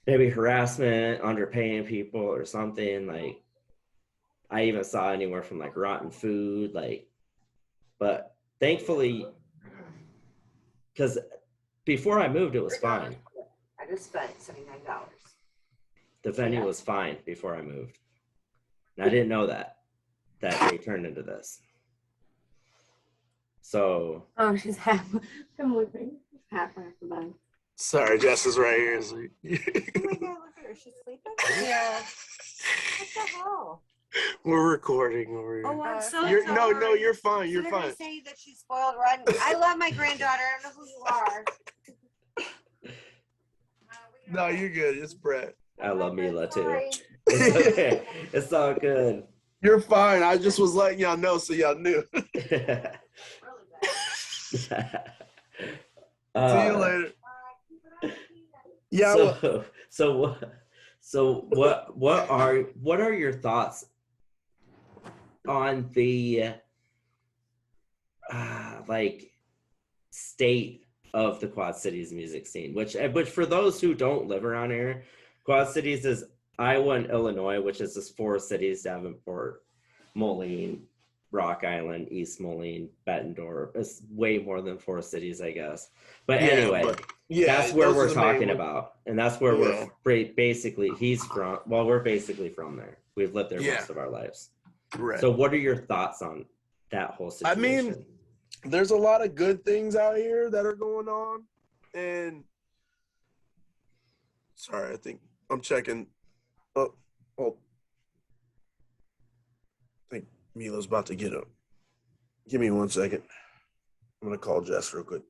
Maybe harassment, underpaying people or something. Like, I even saw anywhere from like rotten food, like, but thankfully, because before I moved, it was fine. I just spent $79. The venue was fine before I moved. And I didn't know that they turned into this. So. Oh, she's half. I'm looking. Half the bed. Sorry, Jess is right here. Oh my God, look at her. She's sleeping? Yeah. What the hell? We're recording over here. Oh, I'm so sorry. No, you're fine. You're so fine. They're gonna say that she's spoiled rotten. I love my granddaughter. I don't know who you are. No, you're good. It's Brett. I love Mila too. It's okay. It's all good. You're fine. I just was letting y'all know so y'all knew. See you later. Yeah. So what are your thoughts on the like state of the Quad Cities music scene, which for those who don't live around here, Quad Cities is Iowa and Illinois, which is just 4 cities: Davenport, Moline, Rock Island, East Moline, Bettendorf. It's way more than 4 cities, I guess. But anyway, that's where we're talking about. And that's where we're basically, we're basically from there. We've lived there most of our lives. Right. So what are your thoughts on that whole situation? I mean, there's a lot of good things out here that are going on. And sorry, I think I'm checking. Oh, I think Mila's about to get up. Give me 1 second. I'm gonna call Jess real quick.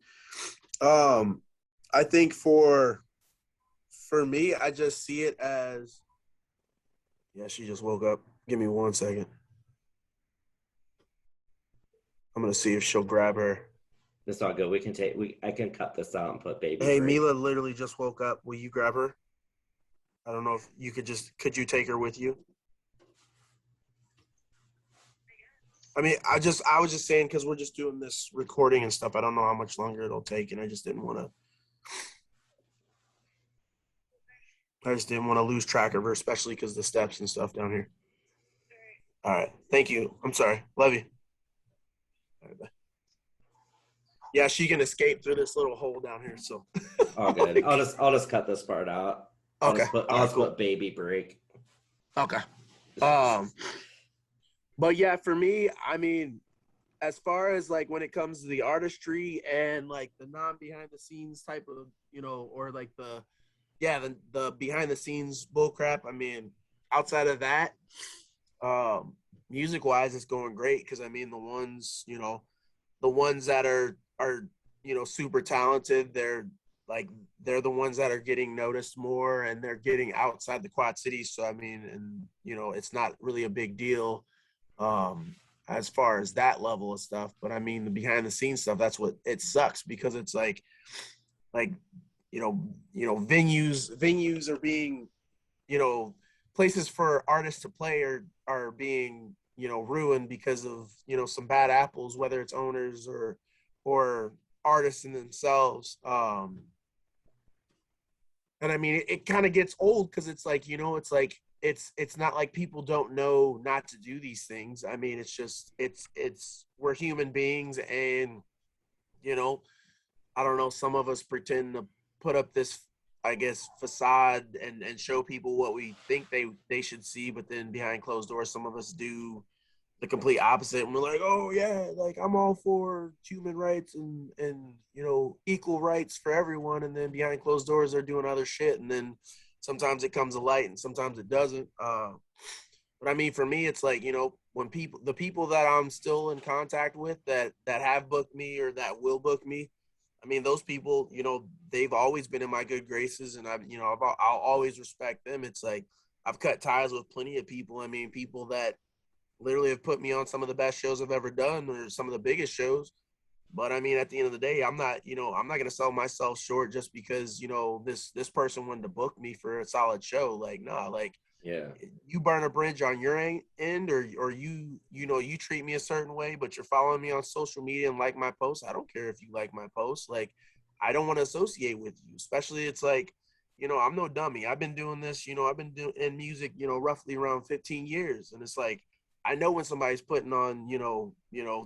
I think for me, I just see it as, she just woke up. Give me 1 second. I'm gonna see if she'll grab her. It's all good. I can cut this out and put baby. Hey, break. Mila literally just woke up. Will you grab her? I don't know if you could you take her with you? I mean, I was just saying, because we're just doing this recording and stuff. I don't know how much longer it'll take, and I just didn't want to lose track of her, especially because the steps and stuff down here. All right. Thank you. I'm sorry. Love you. All right, bye. Yeah, she can escape through this little hole down here. So All good. I'll just cut this part out. Okay. I'll just put baby break. Okay. But yeah, for me, I mean, as far as like when it comes to the artistry and like the non behind the scenes type of, you know, or like the behind the scenes bull crap, I mean, outside of that, music wise it's going great, because I mean the ones that are super talented, they're the ones that are getting noticed more, and they're getting outside the Quad Cities. So I mean, and it's not really a big deal as far as that level of stuff. But I mean, the behind the scenes stuff, that's what it sucks, because it's like venues are being, places for artists to play are being, ruined because of, some bad apples, whether it's owners or artists in themselves. And I mean, it kind of gets old, because it's like, it's not like people don't know not to do these things. I mean, it's just, we're human beings, and, I don't know, some of us pretend to put up this, I guess, facade and show people what we think they should see, but then behind closed doors, some of us do the complete opposite, and we're like, oh yeah, like I'm all for human rights and equal rights for everyone, and then behind closed doors they're doing other shit, and then sometimes it comes to light and sometimes it doesn't. But I mean, for me, it's like, when the people that I'm still in contact with that have booked me or that will book me, I mean, those people, they've always been in my good graces, and I'll always respect them. It's like I've cut ties with plenty of people. I mean, people that literally have put me on some of the best shows I've ever done, or some of the biggest shows. But I mean, at the end of the day, I'm not going to sell myself short just because, this person wanted to book me for a solid show. Like, nah, like, Yeah. you burn a bridge on your end, or you treat me a certain way, but you're following me on social media and like my posts. I don't care if you like my posts. Like, I don't want to associate with you, especially it's like, I'm no dummy. I've been doing this, I've been doing in music, roughly around 15 years. And it's like, I know when somebody's putting on,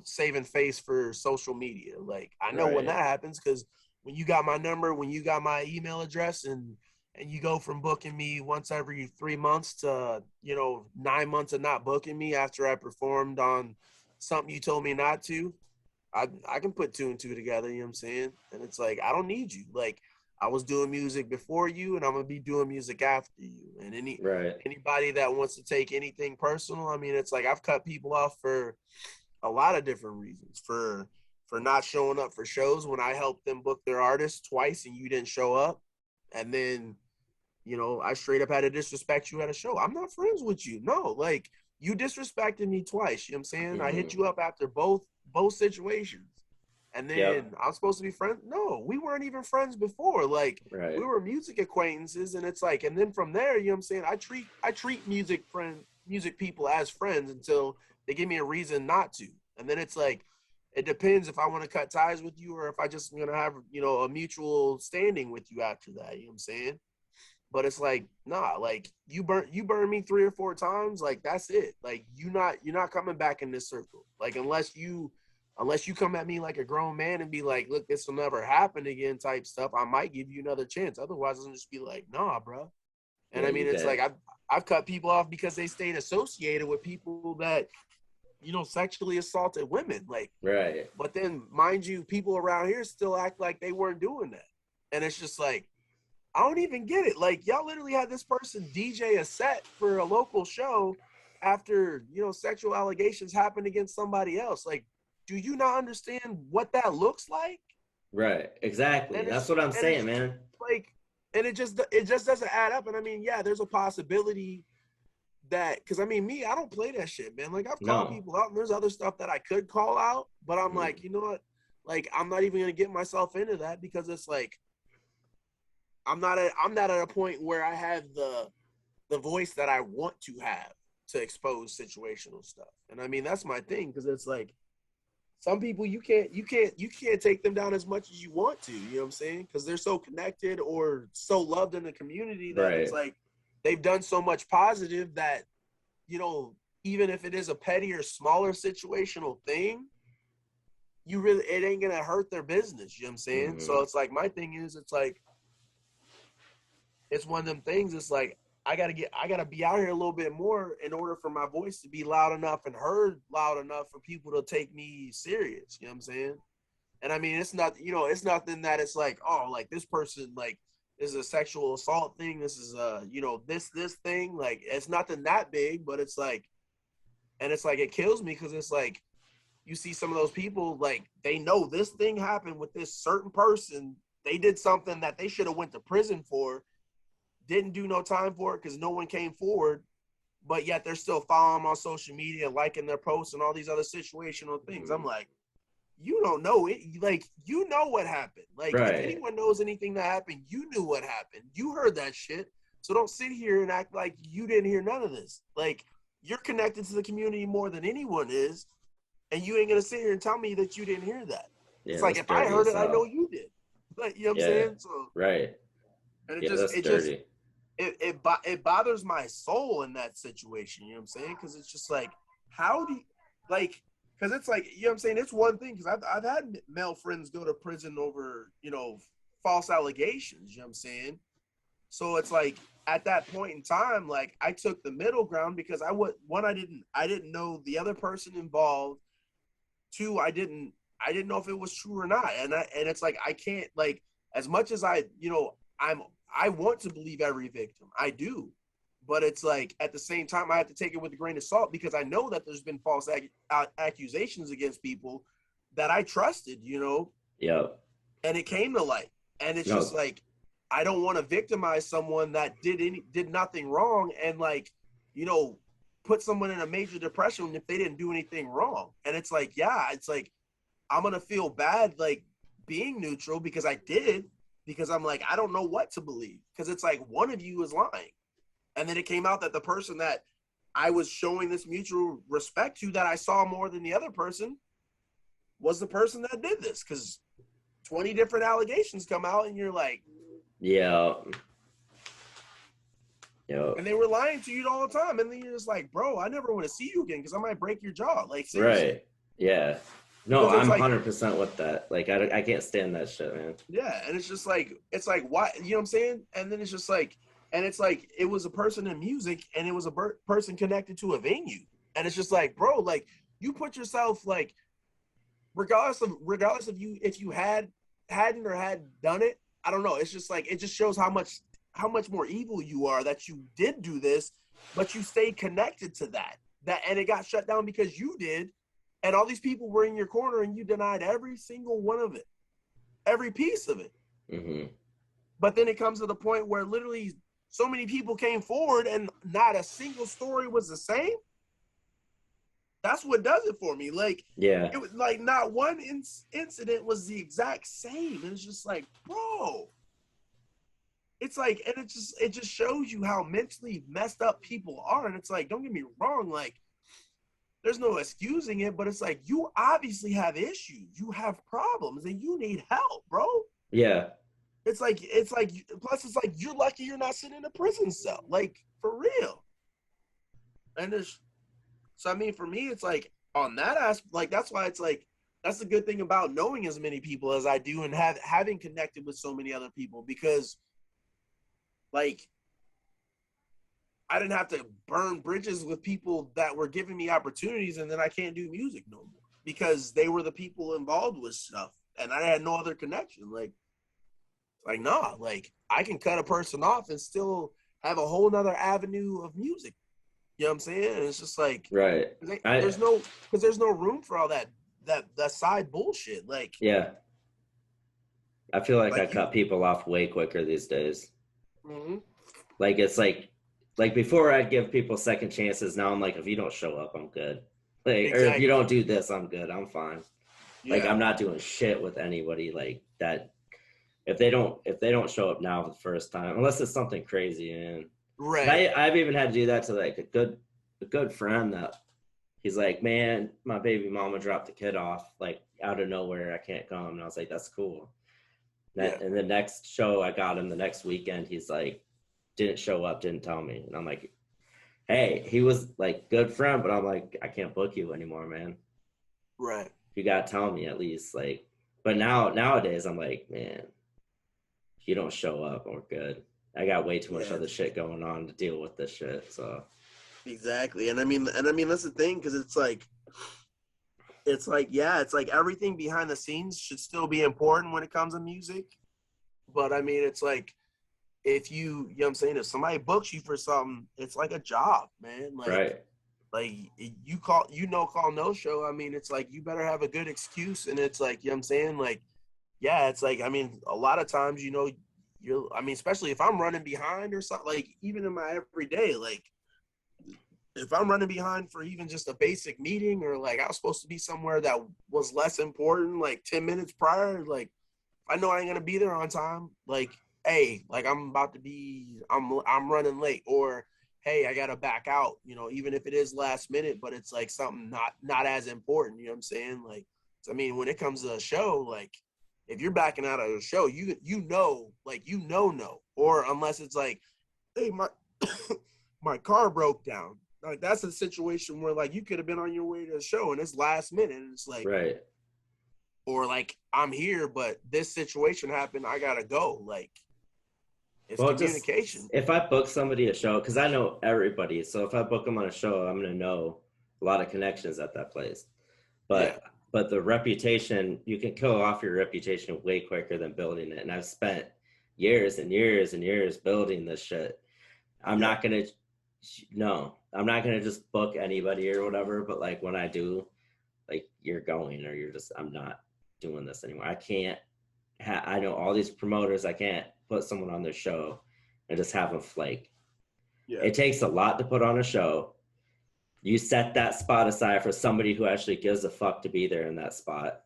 saving face for social media. Like, I know when that happens, because when you got my number, when you got my email address, and you go from booking me once every 3 months to, 9 months of not booking me after I performed on something you told me not to, I can put 2 and 2 together, you know what I'm saying? And it's like, I don't need you. Like, I was doing music before you, and I'm going to be doing music after you. And anybody that wants to take anything personal, I mean, it's like, I've cut people off for a lot of different reasons, for not showing up for shows when I helped them book their artists twice and you didn't show up. And then, I straight up had to disrespect you at a show. I'm not friends with you. No, like, you disrespected me twice. You know what I'm saying? Mm-hmm. I hit you up after both situations. And then I was supposed to be friends. No, we weren't even friends before. Like, we were music acquaintances. And it's like, and then from there, you know what I'm saying? I treat music people as friends until they give me a reason not to. And then it's like, it depends if I want to cut ties with you, or if I just going to have, a mutual standing with you after that. You know what I'm saying? But it's like, nah, like, you burn me 3 or 4 times. Like, that's it. Like, you're not coming back in this circle. Like, unless you come at me like a grown man and be like, look, this will never happen again type stuff, I might give you another chance. Otherwise, I'll just be like, nah, bro. And I mean, it's like, I've cut people off because they stayed associated with people that, sexually assaulted women. Like, but then, mind you, people around here still act like they weren't doing that. And it's just like, I don't even get it. Like, y'all literally had this person DJ a set for a local show after, sexual allegations happened against somebody else. Like, do you not understand what that looks like? Right. Exactly. That's what I'm saying, man. Like, and it just doesn't add up. And I mean, yeah, there's a possibility that, because I mean, me, I don't play that shit, man. Like, I've called people out, and there's other stuff that I could call out, but I'm like, you know what? Like, I'm not even gonna get myself into that, because it's like, I'm not at a point where I have the voice that I want to have to expose situational stuff. And I mean, that's my thing, because it's like, some people you can't take them down as much as you want to, you know what I'm saying? Because they're so connected or so loved in the community that it's like, they've done so much positive that, even if it is a petty or smaller situational thing, it ain't gonna hurt their business, you know what I'm saying? Mhm. So it's like, my thing is, it's like, it's one of them things, it's like, I gotta be out here a little bit more in order for my voice to be loud enough and heard loud enough for people to take me serious, you know what I'm saying? And I mean, it's not, it's nothing that it's like, oh, like this person, like, is a sexual assault thing. This is this thing. Like, it's nothing that big, but it's like, and it's like, it kills me because it's like, you see some of those people, like, they know this thing happened with this certain person. They did something that they should have went to prison for, didn't do no time for it because no one came forward, but yet they're still following them on social media, liking their posts and all these other situational things. I'm like, you don't know it. Like, you know what happened. Like, Right. if anyone knows anything that happened, you knew what happened. You heard that shit. So don't sit here and act like you didn't hear none of this. Like, you're connected to the community more than anyone is, and you ain't gonna sit here and tell me that you didn't hear that. Yeah, it's like, that's if I dirty heard as it, I know hell. you did. Like, you know what I'm Yeah. saying? So, Right. and Yeah, that's it dirty. it bothers my soul in that situation. You know what I'm saying? Because it's just like, how do you, like, because it's like, you know what I'm saying? It's one thing, because I've had male friends go to prison over, false allegations. You know what I'm saying? So it's like, at that point in time, like, I took the middle ground because I didn't know the other person involved. Two, I didn't know if it was true or not. And it's like, I can't, like, as much as I want to believe every victim. I do. But it's like, at the same time, I have to take it with a grain of salt because I know that there's been false accusations against people that I trusted, Yep. and it came to light. And it's No. just like, I don't want to victimize someone that did nothing wrong and, like, put someone in a major depression if they didn't do anything wrong. And it's like, yeah, it's like, I'm going to feel bad, like, being neutral because I did, because I'm like, I don't know what to believe. Because it's like, one of you is lying. And then it came out that the person that I was showing this mutual respect to, that I saw more than the other person, was the person that did this. Because 20 different allegations come out and you're like, yeah. Yep. and they were lying to you all the time. And then you're just like, bro, I never want to see you again because I might break your jaw. Like, seriously. Right. Yeah. No, Because it's I'm like, 100% with that. Like, I can't stand that shit, man. yeah, and it's like, why, you know what I'm saying? And then it's just like, and it's like, it was a person in music and it was a person connected to a venue. And it's just like, bro, like, you put yourself, like, regardless of you, if you hadn't or had done it, I don't know. It's just like, it just shows how much more evil you are that you did do this, but you stayed connected to that, and it got shut down because you did. And all these people were in your corner and you denied every single one of it, every piece of it. Mm-hmm. But then it comes to the point where literally so many people came forward and not a single story was the same. That's what does it for me. Like, Yeah. it was like not one incident was the exact same. And it's just like, bro, it's like, and it just shows you how mentally messed up people are. And it's like, don't get me wrong, like, there's no excusing it, but it's like, you obviously have issues, you have problems, and you need help, bro. Yeah. It's like, plus it's like, you're lucky you're not sitting in a prison cell, like, for real. And so I mean, for me, it's like, on that aspect, like, that's why it's like, that's the good thing about knowing as many people as I do and having connected with so many other people, because, like, I didn't have to burn bridges with people that were giving me opportunities, and then I can't do music no more because they were the people involved with stuff, and I had no other connection. Like, nah, like, I can cut a person off and still have a whole nother avenue of music. You know what I'm saying? And it's just like, Right. there's no room for all that side bullshit. Like, yeah. I feel like I you, cut people off way quicker these days. mm-hmm. Like, it's like before I'd give people second chances. Now I'm like, if you don't show up, I'm good. Like, Exactly. or if you don't do this, I'm good. I'm fine. Yeah. Like, I'm not doing shit with anybody like that. If they don't show up now for the first time, unless it's something crazy, man. Right. I've even had to do that to, like, a good friend that he's like, man, my baby mama dropped the kid off, like, out of nowhere. I can't come. And I was like, that's cool. And the next show I got him the next weekend, he's like, didn't show up, didn't tell me. And I'm like, hey, he was like good friend, but I'm like, I can't book you anymore, man. Right. You gotta tell me at least, like. But nowadays, I'm like, man, if you don't show up, we're good. I got way too much Yeah. other shit going on to deal with this shit. So Exactly. And I mean that's the thing, because it's like yeah, it's like everything behind the scenes should still be important when it comes to music. But I mean, it's like, if you know what I'm saying, if somebody books you for something, it's like a job, man. right, Like call no show. I mean, it's like you better have a good excuse. And it's like, you know what I'm saying? Like, yeah, it's like, I mean, a lot of times, I mean, especially if I'm running behind or something, like even in my everyday, like if I'm running behind for even just a basic meeting, or like I was supposed to be somewhere that was less important, like 10 minutes prior, like I know I ain't gonna be there on time. Like, hey, like I'm running late, or hey, I gotta back out. Even if it is last minute, but it's like something not as important. You know what I'm saying? Like, I mean, when it comes to a show, like if you're backing out of a show, no, or unless it's like, hey, my my car broke down. Like that's a situation where like you could have been on your way to the show and it's last minute, and it's like, right. or like I'm here, but this situation happened. I gotta go. Like it's Well, communication. just if I book somebody a show, because I know everybody, so if I book them on a show, I'm gonna know a lot of connections at that place. But but the reputation, you can kill off your reputation way quicker than building it. And I've spent years and years and years building this shit. I'm not gonna just book anybody or whatever. But like when I do, like you're going, or I'm not doing this anymore. I can't. I know all these promoters. I can't put someone on their show and just have them flake. Yeah. It takes a lot to put on a show. You set that spot aside for somebody who actually gives a fuck to be there in that spot.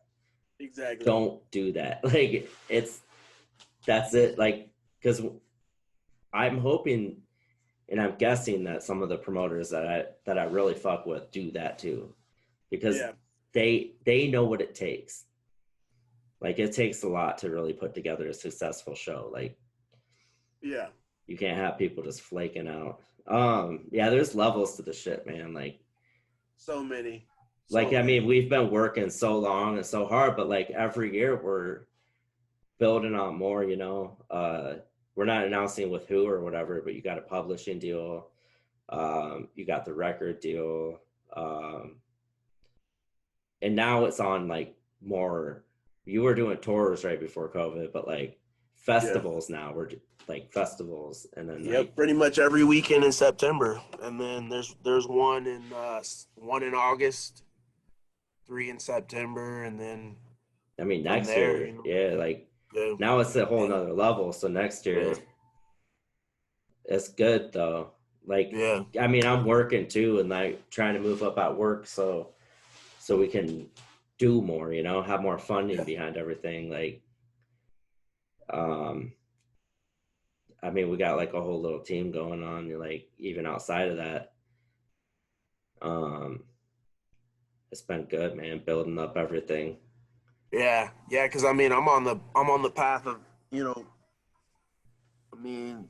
Exactly. Don't do that. Like that's it. Like, because I'm hoping and I'm guessing that some of the promoters that I really fuck with do that too, because they know what it takes. Like it takes a lot to really put together a successful show. Like, yeah, you can't have people just flaking out. Yeah, there's levels to the shit, man. Like so many. I mean, we've been working so long and so hard, but like every year we're building on more, we're not announcing with who or whatever, but you got a publishing deal. You got the record deal. And now it's on like more, you were doing tours right before COVID, but like festivals now, we're like festivals. And then pretty much every weekend in September. And then there's one in August, 3 in September, and then I mean next year, now it's a whole nother level. So next year, it's good though. Like, I mean, I'm working too, and like trying to move up at work, so we can do more, have more funding behind everything. Like, I mean, we got like a whole little team going on, like even outside of that. It's been good, man, building up everything. Yeah, because I mean, I'm on the path of, I mean,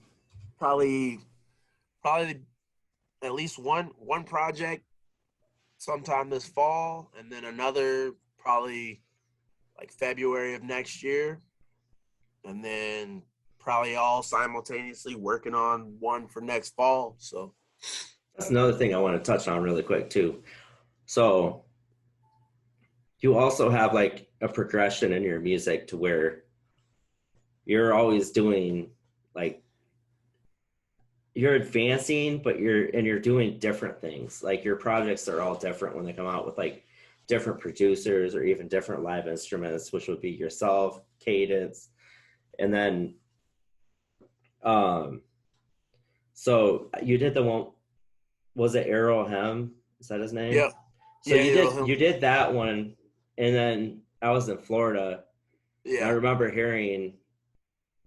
probably at least one project sometime this fall, and then another probably like February of next year, and then probably all simultaneously working on one for next fall. So that's another thing I want to touch on really quick too. So you also have like a progression in your music to where you're always doing like, you're advancing, but you're doing different things. Like your projects are all different when they come out with like different producers or even different live instruments, which would be yourself, Cadence, and then so you did the one, was it Errol Hem? Is that his name? Yeah. So you did that one, and then I was in Florida. Yeah. I remember hearing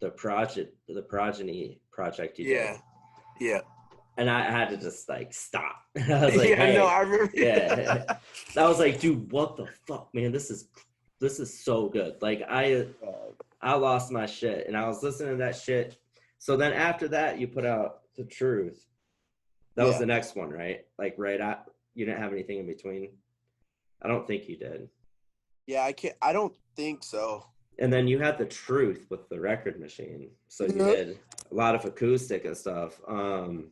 the Progeny project you did. Yeah. And I had to just like stop. I was like, hey. No, I remember. Yeah. I was like, dude, what the fuck, man? This is so good. Like I lost my shit, and I was listening to that shit. So then after that, you put out The Truth. That was the next one, right? Like you didn't have anything in between. I don't think you did. Yeah, I don't think so. And then you had the Truth with the record machine. So you did a lot of acoustic and stuff. And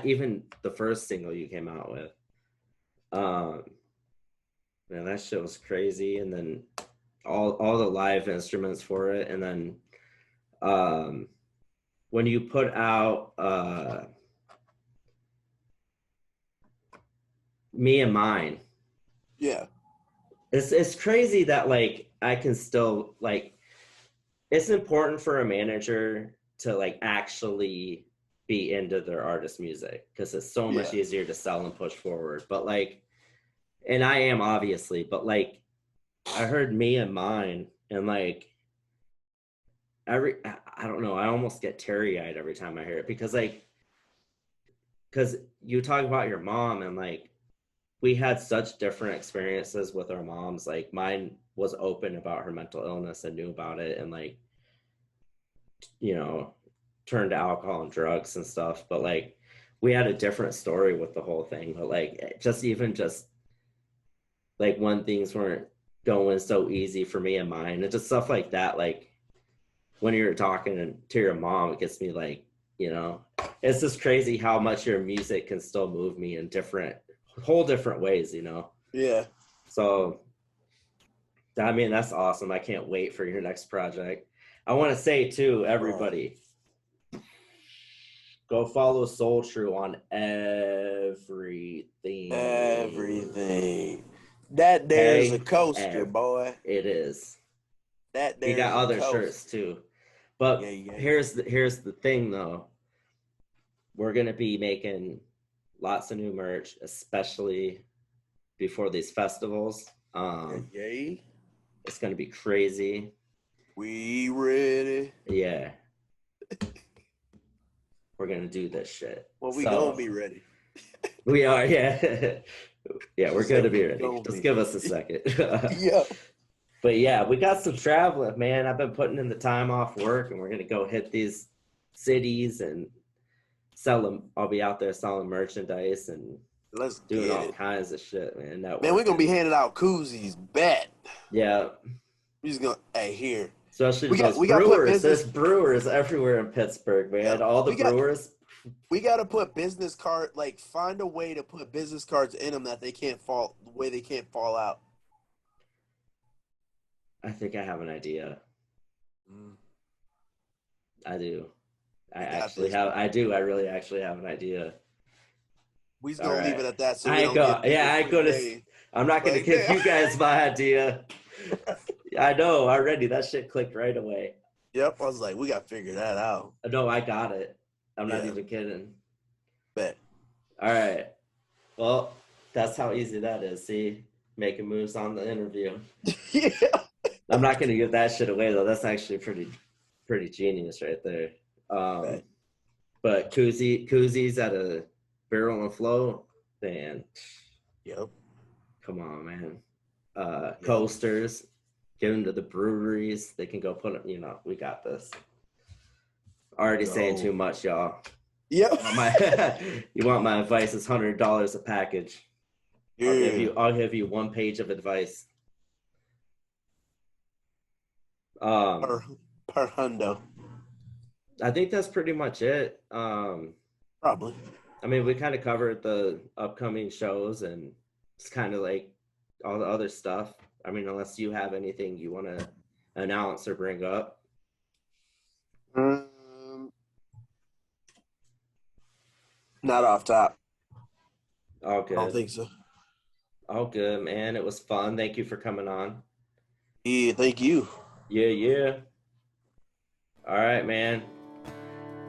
even the first single you came out with. Man, that shit was crazy. And then all the live instruments for it. And then when you put out Me and Mine. Yeah. It's crazy that like I can still like it's important for a manager to like actually be into their artist music because it's so much easier to sell and push forward. But like, and I am obviously, but like I heard Me and Mine and like I don't know, I almost get teary-eyed every time I hear it because you talk about your mom and like we had such different experiences with our moms. Like mine was open about her mental illness and knew about it and like, you know, turned to alcohol and drugs and stuff. But like we had a different story with the whole thing. But like just like when things weren't going so easy for me and mine and just stuff like that. Like when you're talking to your mom, it gets me like, you know, it's just crazy how much your music can still move me in whole different ways, you know? Yeah. So, I mean, that's awesome. I can't wait for your next project. I want to say, too, everybody, go follow Soultru on everything. Everything. That there's a coaster, boy. It is. That there's you got other shirts, too. But here's the thing, though. We're going to be making lots of new merch, especially before these festivals. It's gonna be crazy. We ready? Yeah. We're gonna do this shit. Well, we gonna be ready. We are, yeah. Yeah, we're gonna be ready. Just give us a second. Yeah. But yeah, we got some traveling, man. I've been putting in the time off work and we're gonna go hit these cities and sell them. I'll be out there selling merchandise and doing all kinds of shit, man. Man, we're gonna be handing out koozies, bet. Yeah. We're just gonna here. Especially brewers. There's brewers everywhere in Pittsburgh, man. Yeah. All the brewers. We gotta put business card find a way to put business cards in them that they can't fall out. I think I have an idea. I do. I really actually have an idea. We're gonna leave it at that. So I'm not gonna give you guys my idea. I know already. That shit clicked right away. Yep, I was like, we gotta figure that out. No, I got it. I'm not even kidding. Bet. All right. Well, that's how easy that is. See, making moves on the interview. Yeah. I'm not gonna give that shit away though. That's actually pretty genius right there. But koozies at a Barrel and Flow, man. Yep. Come on, man. Coasters, give them to the breweries. They can go put them, you know, we got this. Already saying too much, y'all. Yep. You want my advice? It's $100 a package. Yeah. I'll give you 1 page of advice. Per hundo. I think that's pretty much it. Probably. I mean, we kind of covered the upcoming shows and it's kind of like all the other stuff. I mean, unless you have anything you want to announce or bring up. Not off top. All good. I don't think so. All good, man. It was fun. Thank you for coming on. Yeah, thank you. Yeah. All right, man.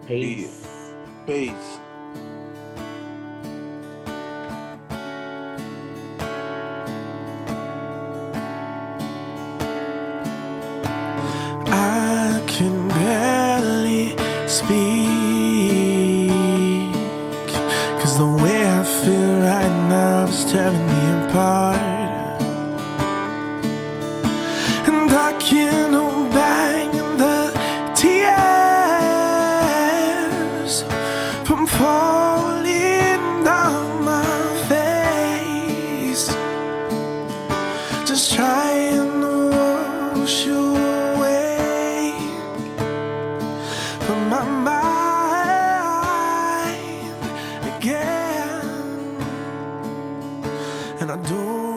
Peace. Peace. I can barely speak, 'cause the way I feel right now is tearing me apart. And I can't hold back the tears from falling down my face. and I don't